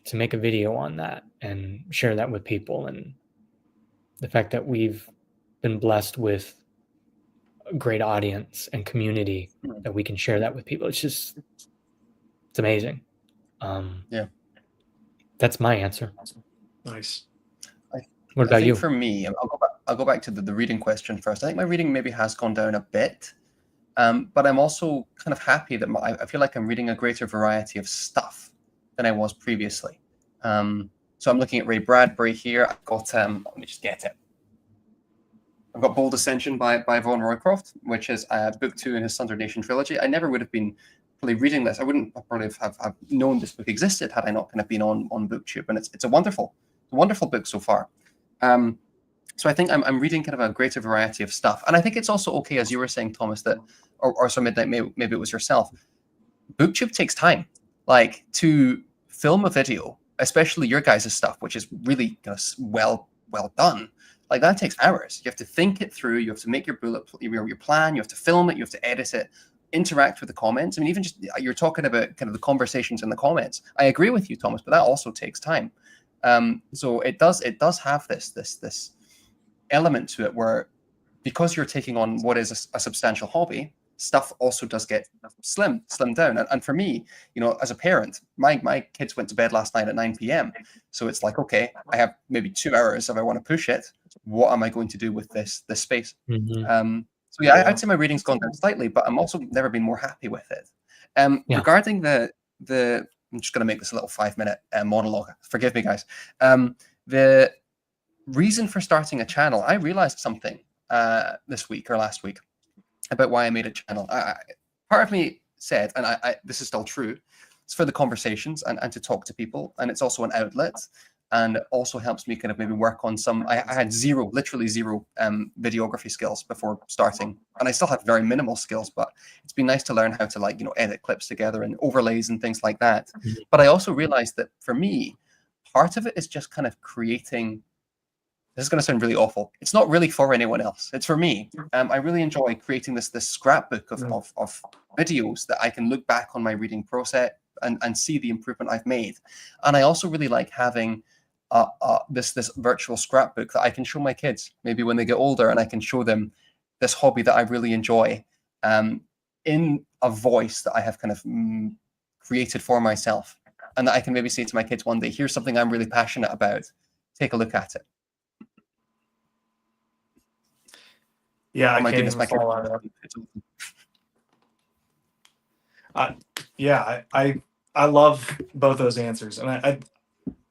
to make a video on that and share that with people? And the fact that we've been blessed with a great audience and community that we can share that with people, it's amazing. That's my answer. Nice. What about you? For me, I'll go back to the reading question first. I think my reading maybe has gone down a bit, but I'm also kind of happy that I feel like I'm reading a greater variety of stuff than I was previously. So I'm looking at Ray Bradbury here. I've got, let me just get it. I've got Bold Ascension by Von Roycroft, which is book 2 in his Sunder Nation trilogy. I never would have been probably reading this. I wouldn't probably have known this book existed had I not kind of been on BookTube. And it's a wonderful book so far. So I think I'm reading kind of a greater variety of stuff. And I think it's also okay, as you were saying, Thomas, that, or so Midnight, maybe it was yourself, BookTube takes time. To film a video, especially your guys' stuff, which is really well done, that takes hours. You have to think it through, you have to make your your plan, you have to film it, you have to edit it, interact with the comments. I mean, even just, you're talking about kind of the conversations in the comments. I agree with you, Thomas, but that also takes time. So it does have this element to it where, because you're taking on what is a substantial hobby, stuff also does get slimmed down. And for me, as a parent, my kids went to bed last night at 9 p.m. So it's okay, I have maybe 2 hours if I want to push it. What am I going to do with this space? Mm-hmm. So yeah, I'd say my reading's gone down slightly, but I'm also never been more happy with it. Regarding the I'm just going to make this a little 5-minute monologue. Forgive me, guys. The reason for starting a channel, I realized something this week or last week about why I made a channel. Part of me said, and this is still true, it's for the conversations and to talk to people, and it's also an outlet, and it also helps me kind of maybe work on some. I had literally zero videography skills before starting, and I still have very minimal skills, but it's been nice to learn how to, like, edit clips together and overlays and things like that. But I also realized that for me, part of it is just kind of creating. This is going to sound really awful. It's not really for anyone else. It's for me. I really enjoy creating this scrapbook of videos that I can look back on my reading process and see the improvement I've made. And I also really like having this virtual scrapbook that I can show my kids maybe when they get older, and I can show them this hobby that I really enjoy in a voice that I have kind of created for myself, and that I can maybe say to my kids one day, here's something I'm really passionate about. Take a look at it. Yeah, Oh my goodness, even follow that. Yeah, I love both those answers, and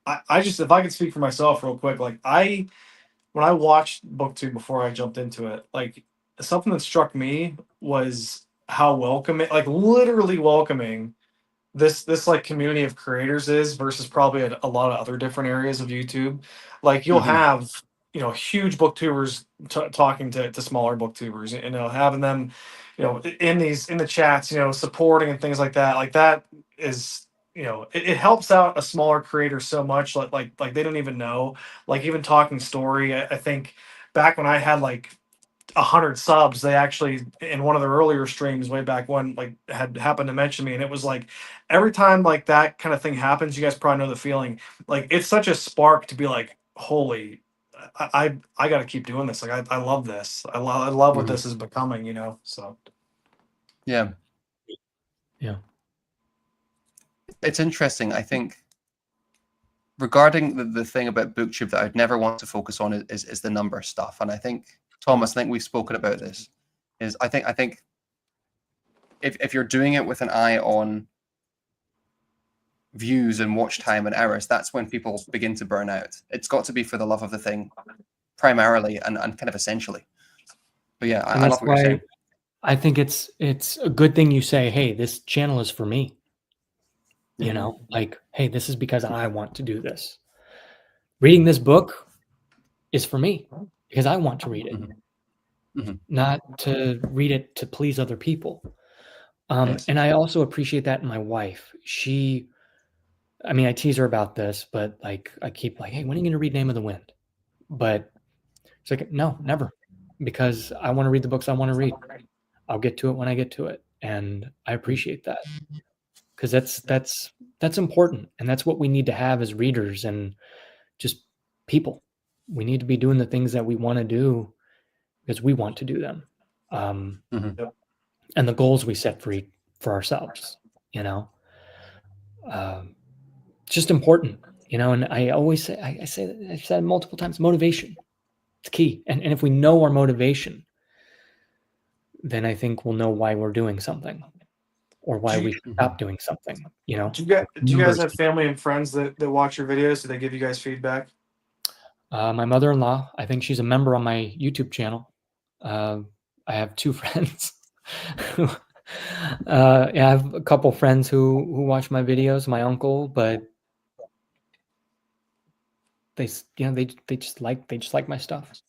I just, if I could speak for myself real quick, like when I watched BookTube before I jumped into it, like something that struck me was how welcoming, like literally welcoming this like community of creators is versus probably a lot of other different areas of YouTube. Like you'll have huge booktubers talking to smaller booktubers, having them in the chats, supporting and things like that. Like that is, it helps out a smaller creator so much, like they don't even know. Like even Talking Story, I think back when I had like 100 subs, they actually, in one of their earlier streams way back when, like had happened to mention me, and it was like every time like that kind of thing happens, you guys probably know the feeling. Like it's such a spark to be like, holy, I got to keep doing this. Like I love this. I love what this is becoming. So yeah, it's interesting. I think regarding the thing about BookTube that I'd never want to focus on is the number stuff, and I think Thomas, I think we've spoken about this. I think if you're doing it with an eye on views and watch time and hours, that's when people begin to burn out. It's got to be for the love of the thing, primarily and kind of essentially. But yeah, I love what you're saying. I think it's a good thing you say, hey, this channel is for me. Like, hey, this is because I want to do this. Reading this book is for me because I want to read it. Not to read it to please other people. Yes. And I also appreciate that in my wife. I tease her about this, but like I keep like, hey, when are you going to read Name of the Wind? But it's like, no, never, because I want to read the books I want to read. I'll get to it when I get to it, and I appreciate that because that's important, and that's what we need to have as readers and just people. We need to be doing the things that we want to do because we want to do them, and the goals we set for ourselves. It's just important, and I always say, I've said it multiple times, motivation, it's key. And if we know our motivation, then I think we'll know why we're doing something or why we should stop doing something, Do you guys have family and friends that watch your videos? Do they give you guys feedback? My mother-in-law, I think she's a member on my YouTube channel. I have 2 friends. I have a couple friends who watch my videos, my uncle, but they just like my stuff.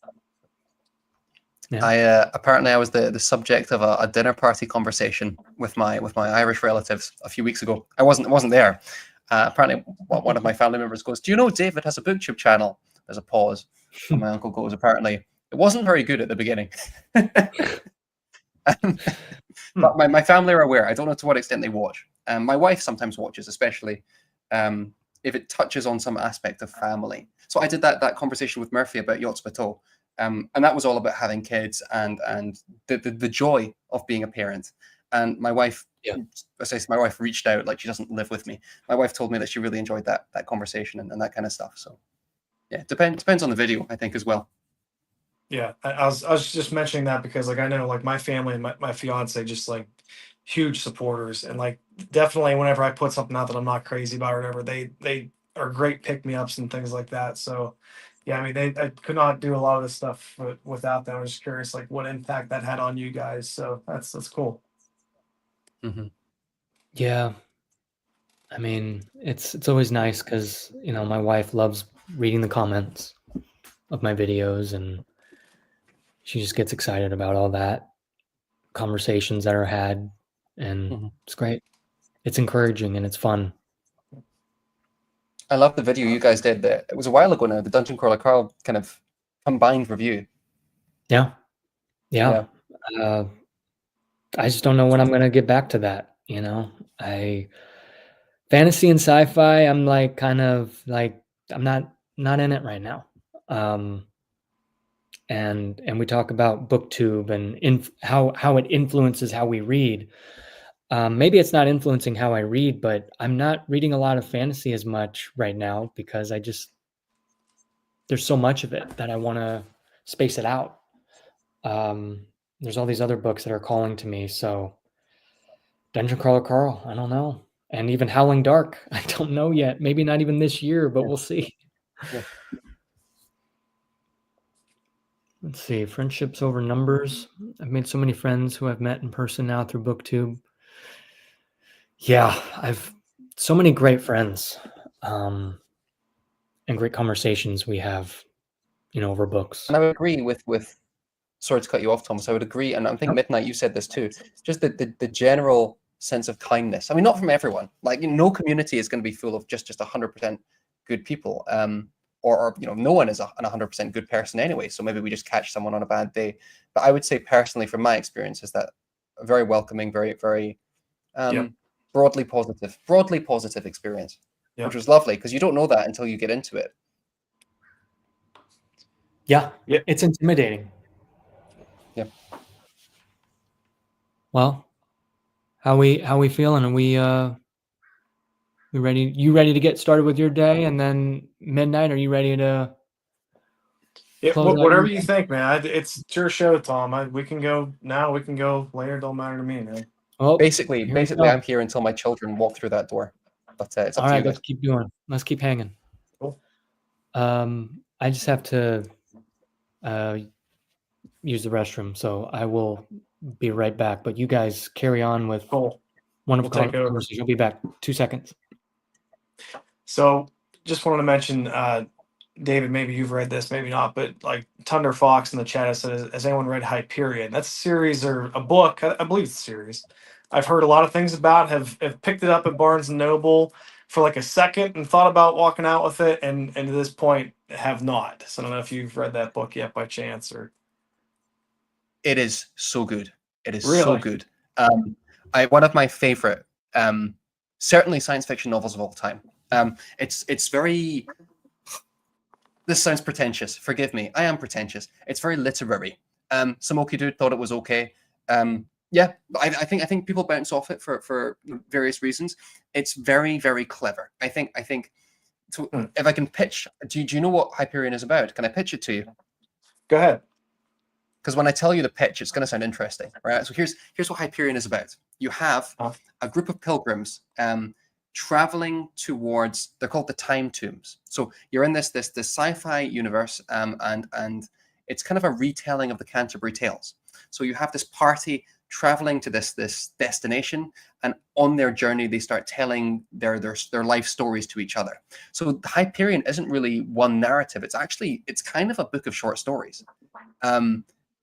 Yeah. Apparently I was the subject of a dinner party conversation with my Irish relatives a few weeks ago. I wasn't there. Apparently one of my family members goes, "Do you know David has a BookTube channel?" There's a pause, and my uncle goes, "Apparently it wasn't very good at the beginning." But my family are aware. I don't know to what extent they watch. My wife sometimes watches, especially if it touches on some aspect of family. So I did that conversation with Murphy about Yachts Bateau, and that was all about having kids and the joy of being a parent. And my wife, my wife reached out, like she doesn't live with me. My wife told me that she really enjoyed that conversation and that kind of stuff. So yeah, depends on the video, I think, as well. Yeah, I was just mentioning that because like I know like my family and my fiance just like huge supporters, and like definitely whenever I put something out that I'm not crazy about or whatever, they are great pick me ups and things like that. So yeah, I mean, I could not do a lot of this stuff without them. I was just curious, like what impact that had on you guys. So that's cool. Mm-hmm. Yeah. I mean, it's always nice because, you know, my wife loves reading the comments of my videos, and she just gets excited about all that conversations that are had, and it's great. It's encouraging and it's fun. I love the video you guys did. It was a while ago now. The Dungeon Crawler Carl kind of combined review. Yeah. I just don't know when I'm gonna get back to that. You know, fantasy and sci-fi, I'm like kind of like I'm not in it right now. And we talk about BookTube and how it influences how we read. Maybe it's not influencing how I read, but I'm not reading a lot of fantasy as much right now because there's so much of it that I want to space it out. There's all these other books that are calling to me. So Dungeon Crawler Carl, I don't know. And even Howling Dark, I don't know yet. Maybe not even this year, but we'll see. Yeah. Let's see. Friendships over numbers. I've made so many friends who I've met in person now through BookTube. Yeah, I've so many great friends, and great conversations we have, you know, over books. And I would agree with sorry to cut you off, Thomas. I would agree, and I think Midnight, you said this too. Just the general sense of kindness. I mean, not from everyone. Like, you know, no community is going to be full of just 100% good people. Or you know, no one is an 100% good person anyway. So maybe we just catch someone on a bad day. But I would say personally, from my experience, is that a very welcoming, very broadly positive experience, which was lovely because you don't know that until you get into it. Yeah, it's intimidating. Yeah. Well, how we feeling? Are we ready? You ready to get started with your day? And then Midnight, are you ready to? Whatever you think, man. It's your show, Tom. We can go now. We can go later. Don't matter to me, man. Oh, basically, I'm here until my children walk through that door. But it's up all to right, you guys. let's keep doing. Let's keep hanging. Cool. I just have to use the restroom, so I will be right back. But you guys carry on with wonderful conversation. I'll be back 2 seconds. So, just wanted to mention, David, maybe you've read this, maybe not, but like Thunder Fox in the chat has said, has anyone read Hyperion? That's a series or a book. I believe it's a series. I've heard a lot of things about, have picked it up at Barnes & Noble for like a second and thought about walking out with it, and to this point have not. So I don't know if you've read that book yet by chance. Or it is so good. It is really so good. One of my favorite, certainly science fiction novels of all time. It's very. This sounds pretentious. Forgive me. I am pretentious. It's very literary. Samoki Dude thought it was okay. Yeah, I think people bounce off it for various reasons. It's very, very clever. I think. So if I can pitch, do you know what Hyperion is about? Can I pitch it to you? Go ahead. Because when I tell you the pitch, it's going to sound interesting, right? So here's what Hyperion is about. You have a group of pilgrims traveling towards, they're called the Time Tombs. So you're in this sci-fi universe, and it's kind of a retelling of the Canterbury Tales. So you have this party traveling to this destination, and on their journey they start telling their life stories to each other. So Hyperion isn't really one narrative. It's kind of a book of short stories.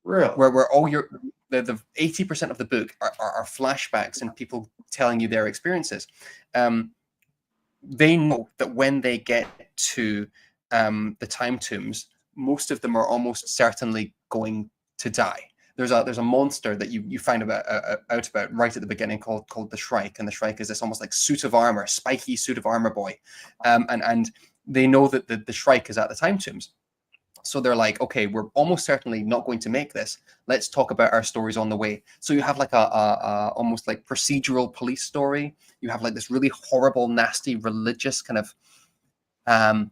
Really? Where all the 80% of the book are flashbacks and people telling you their experiences. They know that when they get to the Time Tombs, most of them are almost certainly going to die. There's a monster that you find out about right at the beginning called the Shrike, and the Shrike is this almost like suit of armor, spiky suit of armor boy, and they know that the Shrike is at the Time Tombs. So they're like, okay, we're almost certainly not going to make this. Let's talk about our stories on the way. So you have like a almost like procedural police story. You have like this really horrible, nasty, religious kind of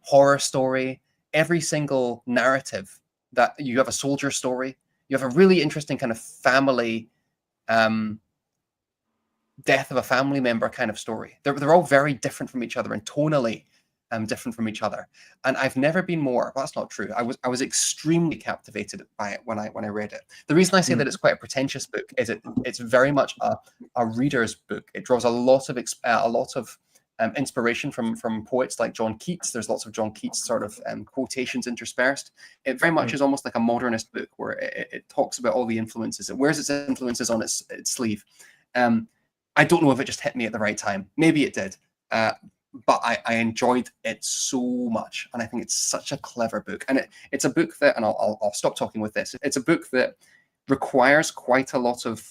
horror story. Every single narrative that you have a soldier story. You have a really interesting kind of family death of a family member kind of story. They're all very different from each other and tonally different from each other. And I've never been more. Well, that's not true. I was extremely captivated by it when I read it. The reason I say that it's quite a pretentious book is it's very much a reader's book. It draws a lot of inspiration from poets like John Keats. There's lots of John Keats sort of quotations interspersed. It very much is almost like a modernist book where it talks about all the influences. It wears its influences on its sleeve. I don't know if it just hit me at the right time. Maybe it did. But I enjoyed it so much. And I think it's such a clever book. And it's a book that, and I'll stop talking with this. It's a book that requires quite a lot of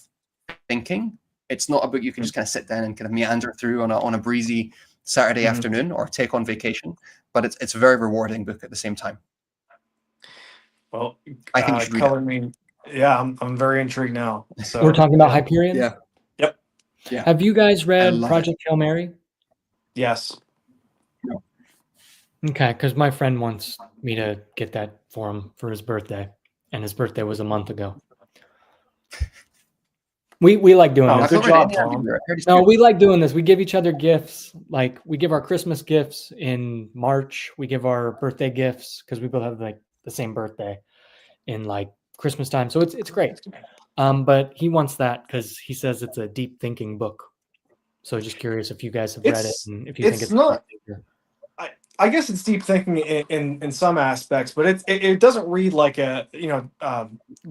thinking. It's not a book you can just kind of sit down and kind of meander through on a breezy Saturday afternoon or take on vacation. But it's a very rewarding book at the same time. Well, I think you should read it. Yeah, I'm very intrigued now. So We're talking about Hyperion? Yeah. Yep. Yeah. Have you guys read Project Hail Mary? Yes. No. Okay, because my friend wants me to get that for him for his birthday, and his birthday was a month ago. We like doing this. Good job, Tom. No, we like doing this. We give each other gifts. Like we give our Christmas gifts in March. We give our birthday gifts because we both have like the same birthday in like Christmas time. So it's great. But he wants that because he says it's a deep thinking book. So just curious if you guys have read it and if you think it's not. I guess it's deep thinking in some aspects, but it doesn't read like a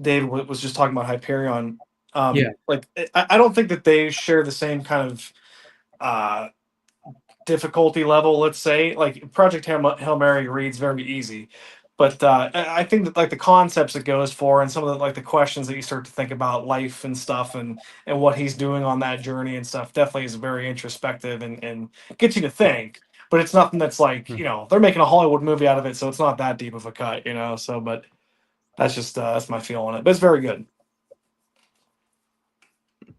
David was just talking about Hyperion. Like I don't think that they share the same kind of difficulty level. Let's say like Project Hail Mary reads very easy, but I think that like the concepts it goes for and some of the like the questions that you start to think about life and stuff and what he's doing on that journey and stuff definitely is very introspective and gets you to think. But it's nothing that's like they're making a Hollywood movie out of it, so it's not that deep of a cut, So, but that's just that's my feel on it. But it's very good.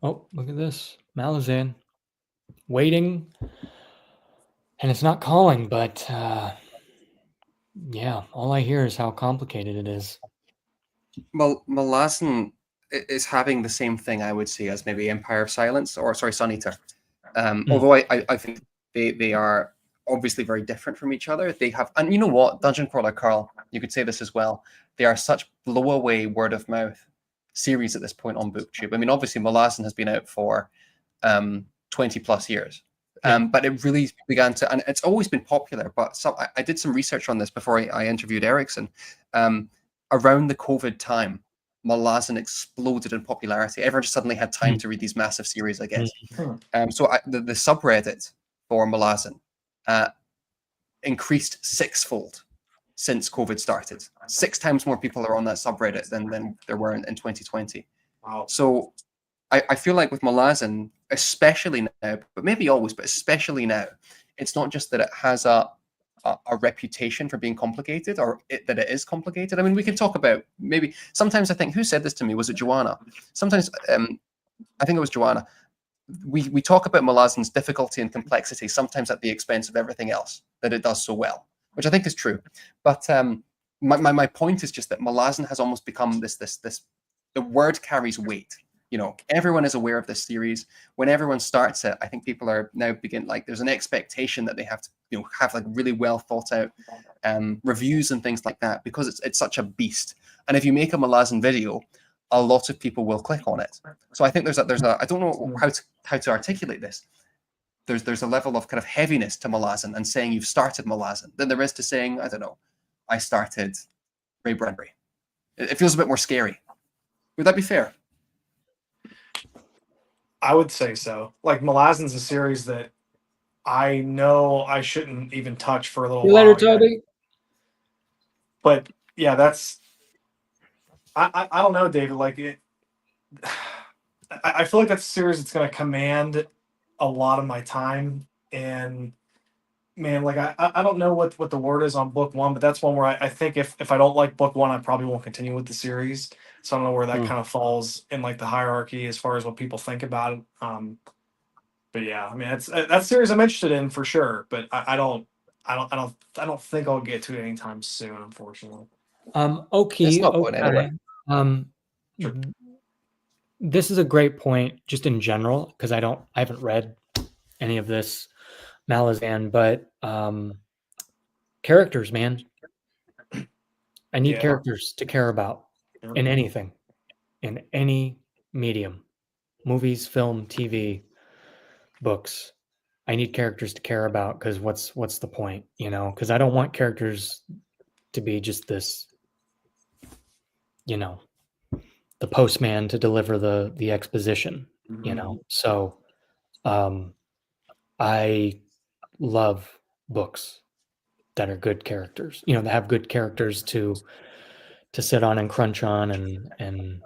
Oh, look at this. Malazan waiting. And it's not calling, but yeah, all I hear is how complicated it is. Well, Malazan is having the same thing, I would say, as maybe Empire of Silence or, Sun Eater. Although I think they are obviously very different from each other. They have, and you know what, Dungeon Crawler Carl, you could say this as well. They are such blow-away word-of-mouth series at this point on BookTube. I mean, obviously, Malazan has been out for 20 plus years. But it really began to, and it's always been popular, but I did some research on this before I interviewed Erickson. Around the COVID time, Malazan exploded in popularity. Everyone just suddenly had time to read these massive series, I guess. So the subreddit for Malazan increased sixfold since COVID started. 6 times more people are on that subreddit than there were in 2020. Wow. So I feel like with Malazan, especially now, but maybe always, but especially now, it's not just that it has a reputation for being complicated or that it is complicated. I mean, we can talk about maybe sometimes I think, who said this to me? Was it Joanna? Sometimes I think it was Joanna. We talk about Malazan's difficulty and complexity, sometimes at the expense of everything else that it does so well, which I think is true. But my point is just that Malazan has almost become this the word carries weight. Everyone is aware of this series. When everyone starts it, I think people are now there's an expectation that they have to, have like really well thought out reviews and things like that because it's such a beast. And if you make a Malazan video, a lot of people will click on it. So I think there's a I don't know how to articulate this. There's a level of kind of heaviness to Malazan and saying you've started Malazan than there is to saying, I don't know, I started Ray Bradbury. It feels a bit more scary. Would that be fair? I would say so. Like Malazan's a series that I know I shouldn't even touch for a little while. Later, Toby. But yeah, that's I don't know, David. Like it, I feel like that's a series that's going to command a lot of my time. And man, like I don't know what the word is on book 1, but that's one where I think if I don't like book 1, I probably won't continue with the series. So I don't know where that kind of falls in like the hierarchy as far as what people think about it. But yeah, I mean, that series I'm interested in for sure. But I don't think I'll get to it anytime soon, unfortunately. Okay. It's not going anywhere. Sure. this is a great point just in general, because I haven't read any of this Malazan, but characters, man. I need characters to care about in anything, in any medium, movies, film, TV, books. I need characters to care about, because what's the point, because I don't want characters to be just this, the postman to deliver the exposition, so I love books that are good characters, that have good characters to sit on and crunch on and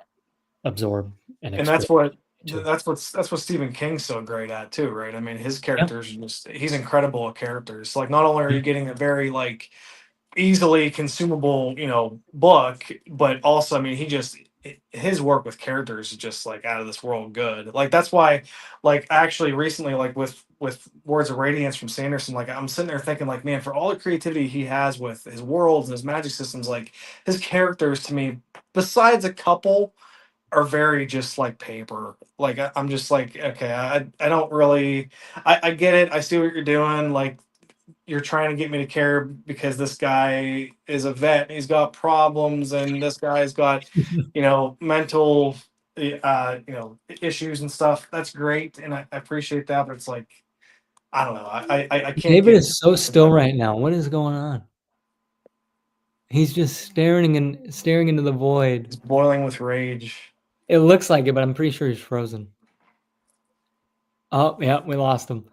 absorb and that's explore. what Stephen King's so great at too, right? I mean, his characters he's incredible at characters. Like, not only are you getting a very like easily consumable, book, but also, I mean, his work with characters is just like out of this world good. Like, that's why, like, actually recently, like with Words of Radiance from Sanderson, like, I'm sitting there thinking, like, man, for all the creativity he has with his worlds and his magic systems, like, his characters to me, besides a couple, are very just like paper. Like, I'm just like, okay, I don't really, I get it. I see what you're doing. Like, you're trying to get me to care because this guy is a vet. He's got problems, and this guy's got, mental, issues and stuff. That's great, and I appreciate that. But it's like, I don't know. I can't. David is so still right now. What is going on? He's just staring into the void. He's boiling with rage. It looks like it, but I'm pretty sure he's frozen. Oh, yeah, we lost him.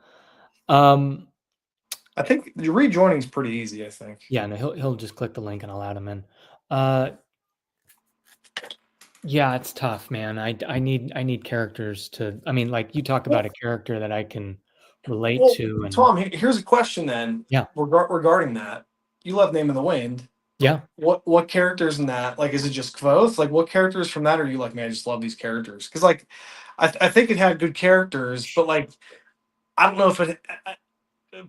I think rejoining is pretty easy. I think. Yeah, no, he'll just click the link and I'll add him in. Yeah, it's tough, man. I need characters to. I mean, like, you talk about a character that I can relate to. And Tom, here's a question then. Yeah. Regarding that, you love Name of the Wind. Yeah. What characters in that? Like, is it just Kvothe? Like, what characters from that are you like, man, I just love these characters? Because, like, I think it had good characters, but, like, I don't know if it.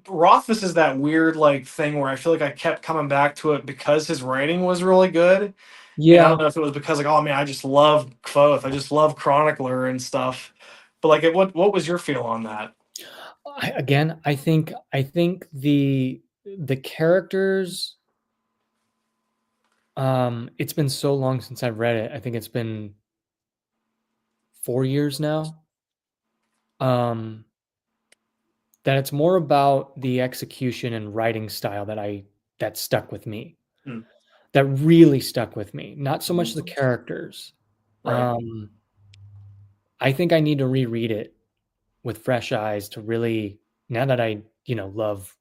Rothfuss is that weird, like, thing where I feel like I kept coming back to it because his writing was really good. Yeah. And I don't know if it was because, like, oh man, I just love Kvothe. I just love Chronicler and stuff. But, like, what was your feel on that? I think the characters. It's been so long since I've read it. I think it's been 4 years now. That it's more about the execution and writing style that stuck with me. That really stuck with me. Not so much the characters. Right. I think I need to reread it with fresh eyes to really, now that I, love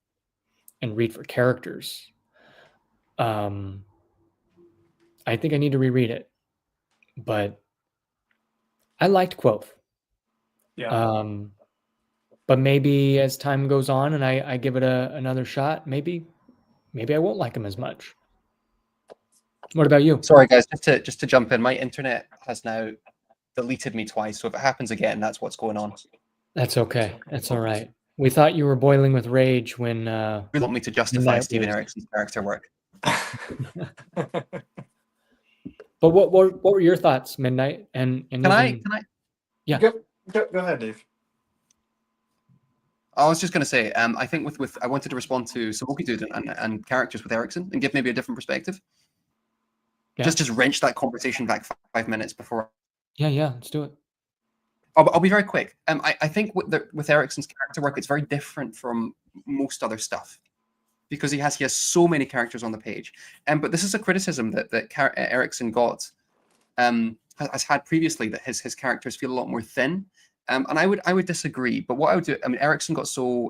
and read for characters. I think I need to reread it, but I liked Kvothe. Yeah. But maybe as time goes on and I give it another shot, maybe I won't like him as much. What about you? Sorry, guys, just to jump in, my internet has now deleted me twice, so if it happens again, that's what's going on. That's okay. That's all right. We thought you were boiling with rage when you want me to justify Steven Eriksson's character work. But what were your thoughts, Midnight? And can I? Yeah. Go ahead, Dave. I was just going to say, I think with I wanted to respond to Samoki Dude and characters with Eriksson and give maybe a different perspective. Yeah. Just wrench that conversation back 5 minutes before. Yeah, let's do it. I'll be very quick. I think with Eriksson's character work, it's very different from most other stuff because he has so many characters on the page. But this is a criticism that Eriksson got has had previously, that his characters feel a lot more thin. And I would disagree. But what I would do, I mean, Eriksson got so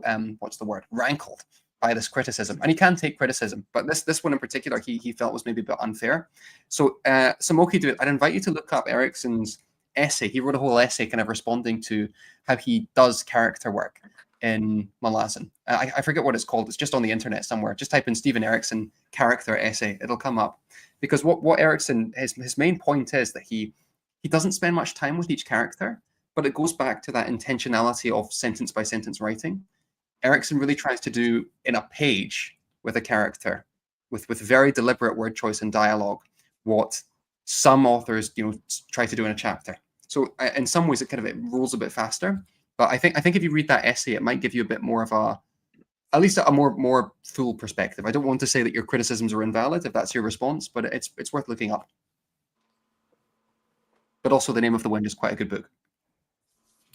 rankled by this criticism, and he can take criticism, but this one in particular, he felt was maybe a bit unfair. So Samoki Dude, I'd invite you to look up Eriksson's essay. He wrote a whole essay kind of responding to how he does character work in Malazan. I forget what it's called. It's just on the internet somewhere. Just type in Steven Eriksson character essay. It'll come up. Because what Eriksson, his main point is that he doesn't spend much time with each character, but it goes back to that intentionality of sentence by sentence writing. Eriksson really tries to do in a page with a character, with very deliberate word choice and dialogue, what some authors try to do in a chapter. So in some ways, it rolls a bit faster. But I think if you read that essay, it might give you a bit more of at least a more full perspective. I don't want to say that your criticisms are invalid if that's your response, but it's worth looking up. But also, The Name of the Wind is quite a good book.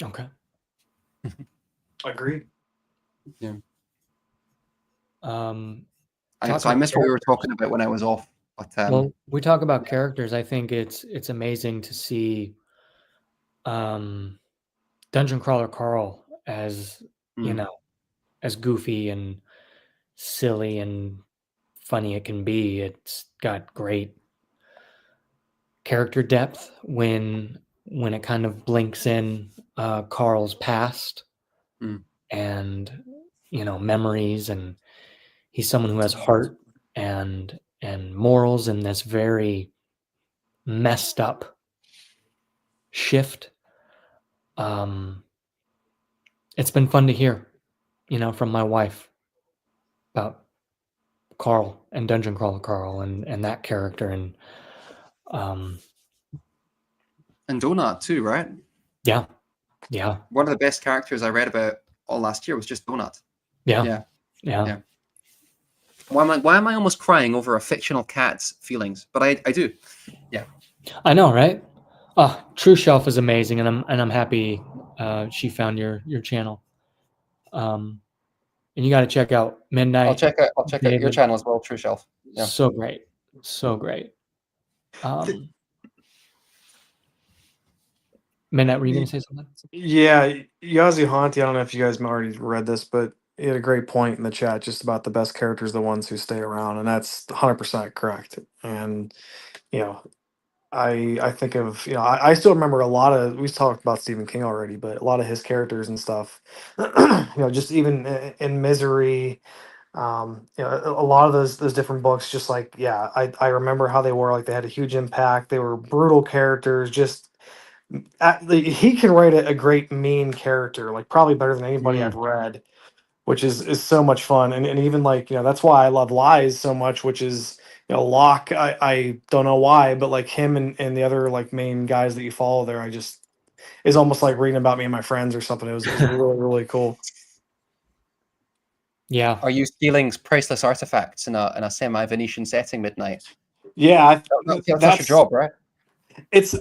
Okay. Agreed. Yeah. So I missed what we were talking about when I was off. But well, we talk about characters. I think it's amazing to see Dungeon Crawler Carl as as goofy and silly and funny it can be. It's got great character depth when it kind of blinks in Carl's past and memories, and he's someone who has heart and morals in this very messed up shift. It's been fun to hear, from my wife about Carl and Dungeon Crawler Carl and that character and Donut too, right? Yeah. One of the best characters I read about all last year was just Donut. Yeah. Why am I almost crying over a fictional cat's feelings? But I do. Yeah. I know, right? Oh, True Shelf is amazing, and I'm happy she found your channel. And you got to check out Midnight. I'll check out your channel as well, True Shelf. Yeah. So great. Midnight, were you going to say something? Yeah, Yazi Hanti, I don't know if you guys already read this, but he had a great point in the chat just about the best characters, the ones who stay around, and that's 100% correct. And I think of I still remember a lot of, we talked about Stephen King already, but a lot of his characters and stuff. Just even in Misery, a lot of those different books. Just like I remember how they were, like they had a huge impact. They were brutal characters. Just he can write a great mean character, like probably better than anybody I've read, which is so much fun. And even like that's why I love Lies so much, which is Locke. I don't know why, but like him and the other like main guys that you follow there, it's almost like reading about me and my friends or something. It was really, really cool. Yeah. Are you stealing priceless artifacts in a semi-Venetian setting, Midnight? Yeah, that's your job, right?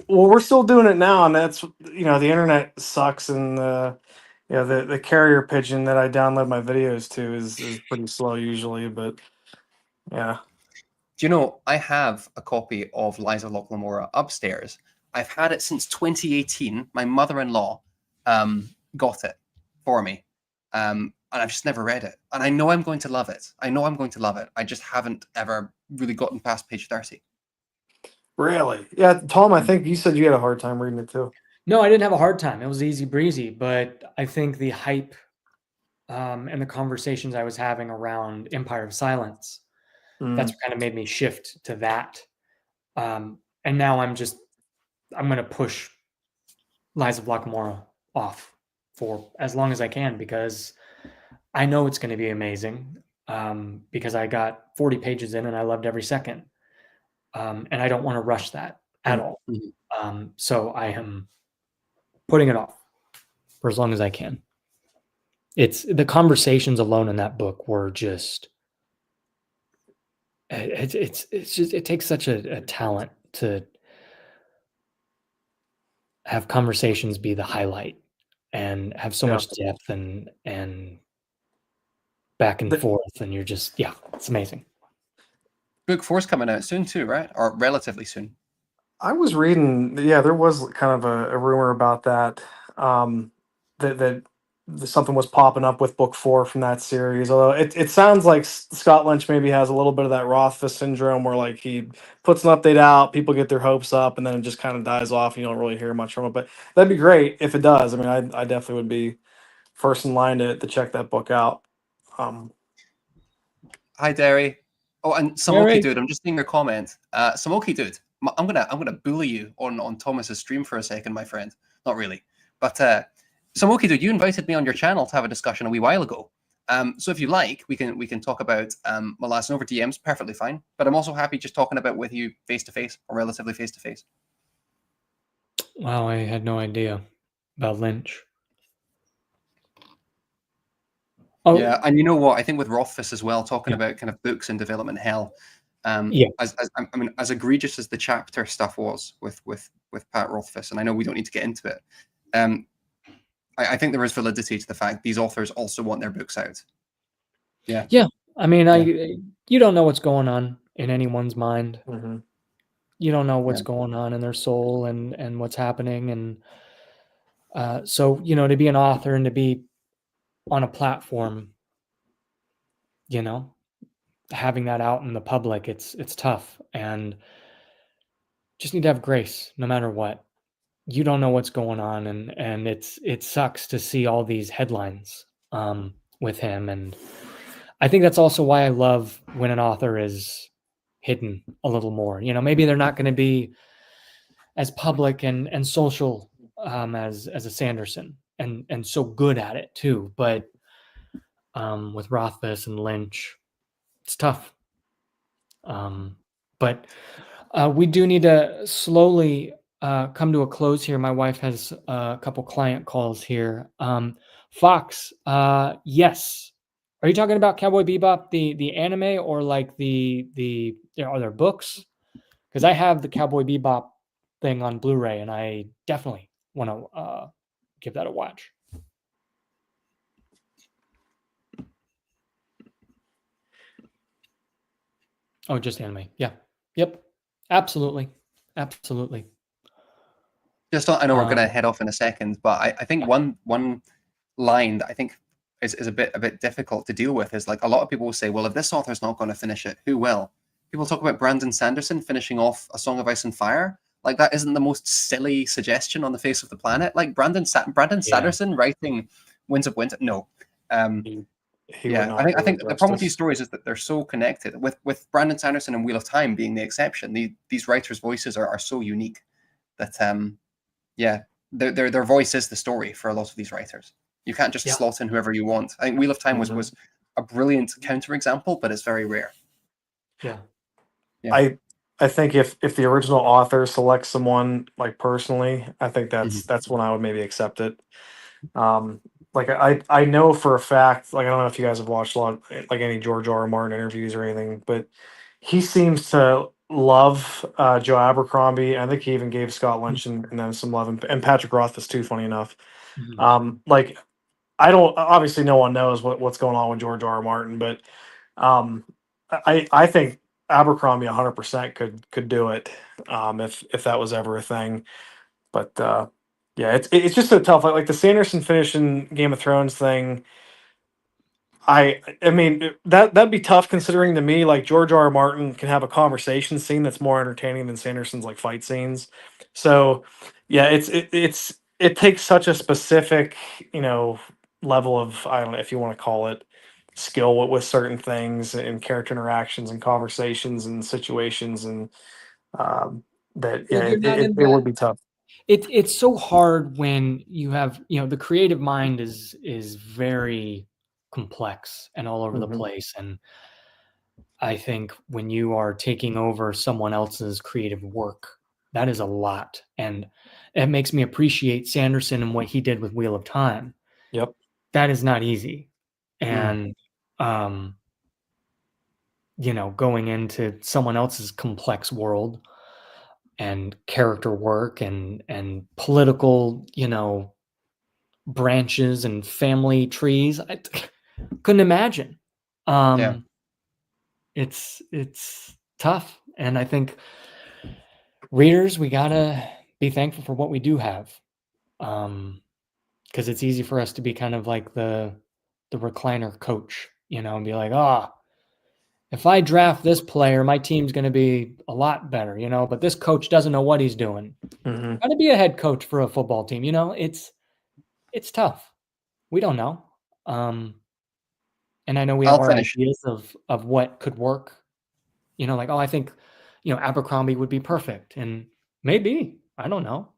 We're still doing it now, and that's the internet sucks, and the carrier pigeon that I download my videos to is pretty slow usually, but yeah. Do you know, I have a copy of Lies of Locke Lamora upstairs. I've had it since 2018. My mother-in-law got it for me, and I've just never read it. And I know I'm going to love it. I just haven't ever really gotten past page 30. Really? Yeah, Tom, I think you said you had a hard time reading it too. No, I didn't have a hard time. It was easy breezy, but I think the hype and the conversations I was having around Empire of Silence, that's what kind of made me shift to that. And now I'm going to push Lies of Locke Lamora off for as long as I can, because I know it's going to be amazing, because I got 40 pages in and I loved every second. And I don't want to rush that at all. So I am putting it off for as long as I can. It's the conversations alone in that book were just, it takes such a talent to have conversations be the highlight and have so much depth and back and forth. And you're just, it's amazing. Book 4's coming out soon too, right? Or relatively soon. I was reading, there was kind of a rumor about that, that something was popping up with book 4 from that series. Although it sounds like Scott Lynch maybe has a little bit of that Rothfuss syndrome, where like he puts an update out, people get their hopes up, and then it just kind of dies off. And you don't really hear much from it. But that'd be great if it does. I mean, I definitely would be first in line to check that book out. Hi, Derry. Oh, and Samoki Dude, I'm just seeing your comment. Samoki Dude, I'm gonna bully you on Thomas's stream for a second, my friend. Not really, but Samoki Dude, you invited me on your channel to have a discussion a wee while ago. So if you like, we can talk about Molassin over DMs, perfectly fine. But I'm also happy just talking about with you face to face, or relatively face to face. Wow, I had no idea about Lynch. Oh, Yeah, and you know what? I think with Rothfuss as well, talking yeah. about kind of books and development hell, Yeah. I mean, as egregious as the chapter stuff was with Pat Rothfuss, and I know we don't need to get into it, um, I think there is validity to the fact these authors also want their books out. Yeah, Yeah. I mean, yeah, you don't know what's going on in anyone's mind. Mhm. You don't know yeah. what's going on in their soul and what's happening. And so, to be an author and to be on a platform, having that out in the public, it's tough, and just need to have grace no matter what. You don't know what's going on, and it sucks to see all these headlines with him. And I think that's also why I love when an author is hidden a little more. Maybe they're not going to be as public and social as a Sanderson, and so good at it too. But with Rothfuss and Lynch, it's tough. But we do need to slowly come to a close here. My wife has a couple client calls here. Fox, yes. Are you talking about Cowboy Bebop, the anime, or like are there books? Because I have the Cowboy Bebop thing on Blu-ray, and I definitely want to give that a watch. Oh, just anime. Yeah. Yep. Absolutely. Absolutely. Just I know we're going to head off in a second, but I think one line that I think is a bit difficult to deal with is like a lot of people will say, well, if this author's not going to finish it, who will? People talk about Brandon Sanderson finishing off A Song of Ice and Fire. Like that isn't the most silly suggestion on the face of the planet. Like Brandon Yeah. Sanderson writing Winds of Winter. No. He would Yeah, not I do it think the problem with these justice. stories is that they're so connected. With Brandon Sanderson and Wheel of Time being the exception, these writers' voices are so unique that yeah, their voice is the story for a lot of these writers. You can't just Yeah. slot in whoever you want. I think Wheel of Time was a brilliant counterexample, but it's very rare. Yeah. Yeah. I think if the original author selects someone, like personally, I think Mhm. that's when I would maybe accept it. Like I know for a fact, like I don't know if you guys have watched a lot like any George R. R. Martin interviews or anything, but he seems to love Joe Abercrombie. I think he even gave Scott Lynch and them some love, and Patrick Rothfuss too. Funny enough, like I don't obviously no one knows what's going on with George R. R. Martin, but I think Abercrombie 100% could do it if that was ever a thing. But yeah, it's just so tough. Like the Sanderson finishing Game of Thrones thing. I mean that'd be tough considering to me like George R. R. Martin can have a conversation scene that's more entertaining than Sanderson's like fight scenes. So yeah, it takes such a specific level of I don't know if you want to call it skill with certain things and character interactions and conversations and situations and that yeah Well, you're not in it that. would be tough. It's so hard when you have, the creative mind is very complex and all over the Mhm. place. And I think when you are taking over someone else's creative work, that is a lot. And it makes me appreciate Sanderson and what he did with Wheel of Time. Yep. That is not easy. Mm. And going into someone else's complex world and character work and political, branches and family trees. I couldn't imagine. Yeah. It's tough, and I think readers, we gotta be thankful for what we do have, because it's easy for us to be kind of like the recliner coach, and be like, if I draft this player, my team's going to be a lot better, but this coach doesn't know what he's doing. Mm-hmm. How to be a head coach for a football team, it's tough. We don't know. And I know we have I'll our finish. ideas of what could work. Like, I think, Abercrombie would be perfect. And maybe, I don't know.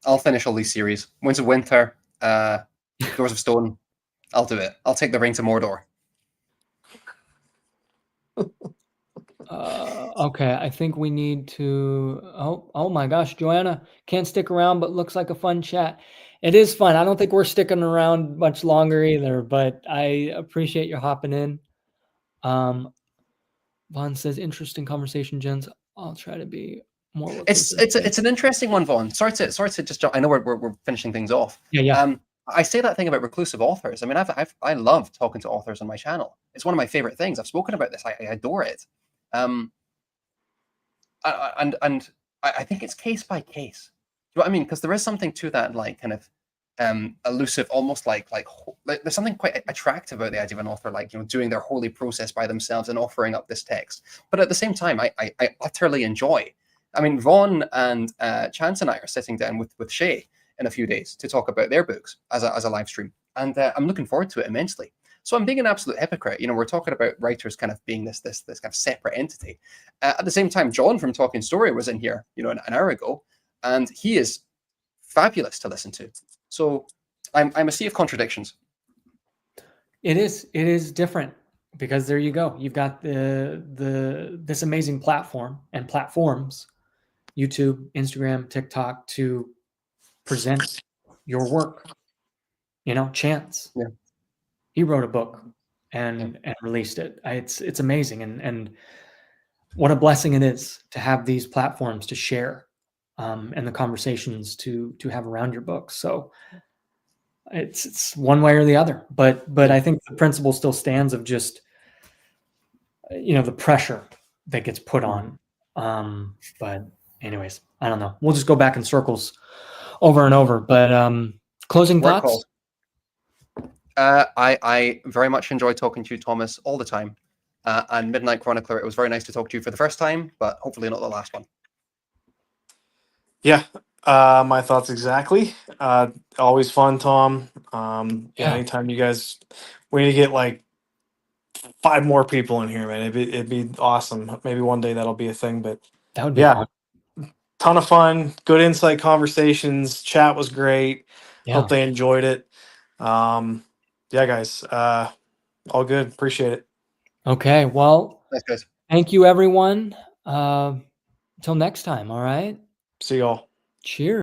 I'll finish all these series. Winds of Winter, Doors of Stone. I'll do it. I'll take the Ring to Mordor. Okay, I think we need to. Oh my gosh, Joanna can't stick around, but looks like a fun chat. It is fun. I don't think we're sticking around much longer either, but I appreciate you hopping in. Vaughn says, interesting conversation, gents. I'll try to be more reclusive. It's an interesting one, Vaughn. Sorry to just jump. I know we're finishing things off. Yeah. I say that thing about reclusive authors. I mean, I love talking to authors on my channel. It's one of my favorite things. I've spoken about this. I adore it. And I think it's case by case. Do you know what I mean? Because there is something to that, like kind of elusive, almost like there's something quite attractive about the idea of an author, like, you know, doing their holy process by themselves and offering up this text. But at the same time, I utterly enjoy. I mean, Vaughn and Chance and I are sitting down with Shay in a few days to talk about their books as a live stream, and I'm looking forward to it immensely. So I'm being an absolute hypocrite. You know, we're talking about writers kind of being this kind of separate entity. At the same time, John from Talking Story was in here, you know, an hour ago, and he is fabulous to listen to. So I'm a sea of contradictions. It is different, because there you go. You've got this amazing platform and platforms, YouTube, Instagram, TikTok, to present your work. You know, Chance. Yeah. He wrote a book and released it. It's amazing, and what a blessing it is to have these platforms to share, and the conversations to have around your book. So it's one way or the other, but I think the principle still stands of just, you know, the pressure that gets put on. But anyways, I don't know. We'll just go back in circles over and over. But closing Work thoughts. I very much enjoy talking to you, Thomas, all the time. And Midnight Chronicler, it was very nice to talk to you for the first time, but hopefully not the last one. Yeah, my thoughts exactly. Always fun, Tom. Yeah. Anytime you guys, we need to get like 5 more people in here, man. It'd be awesome. Maybe one day that'll be a thing, but That would be yeah, fun. ton of fun, good insight conversations. Chat was great. Yeah. Hope they enjoyed it. Yeah, guys, all good. Appreciate it. Okay. Well, Thanks, guys. thank you, everyone. Until next time. All right. See y'all. Cheers.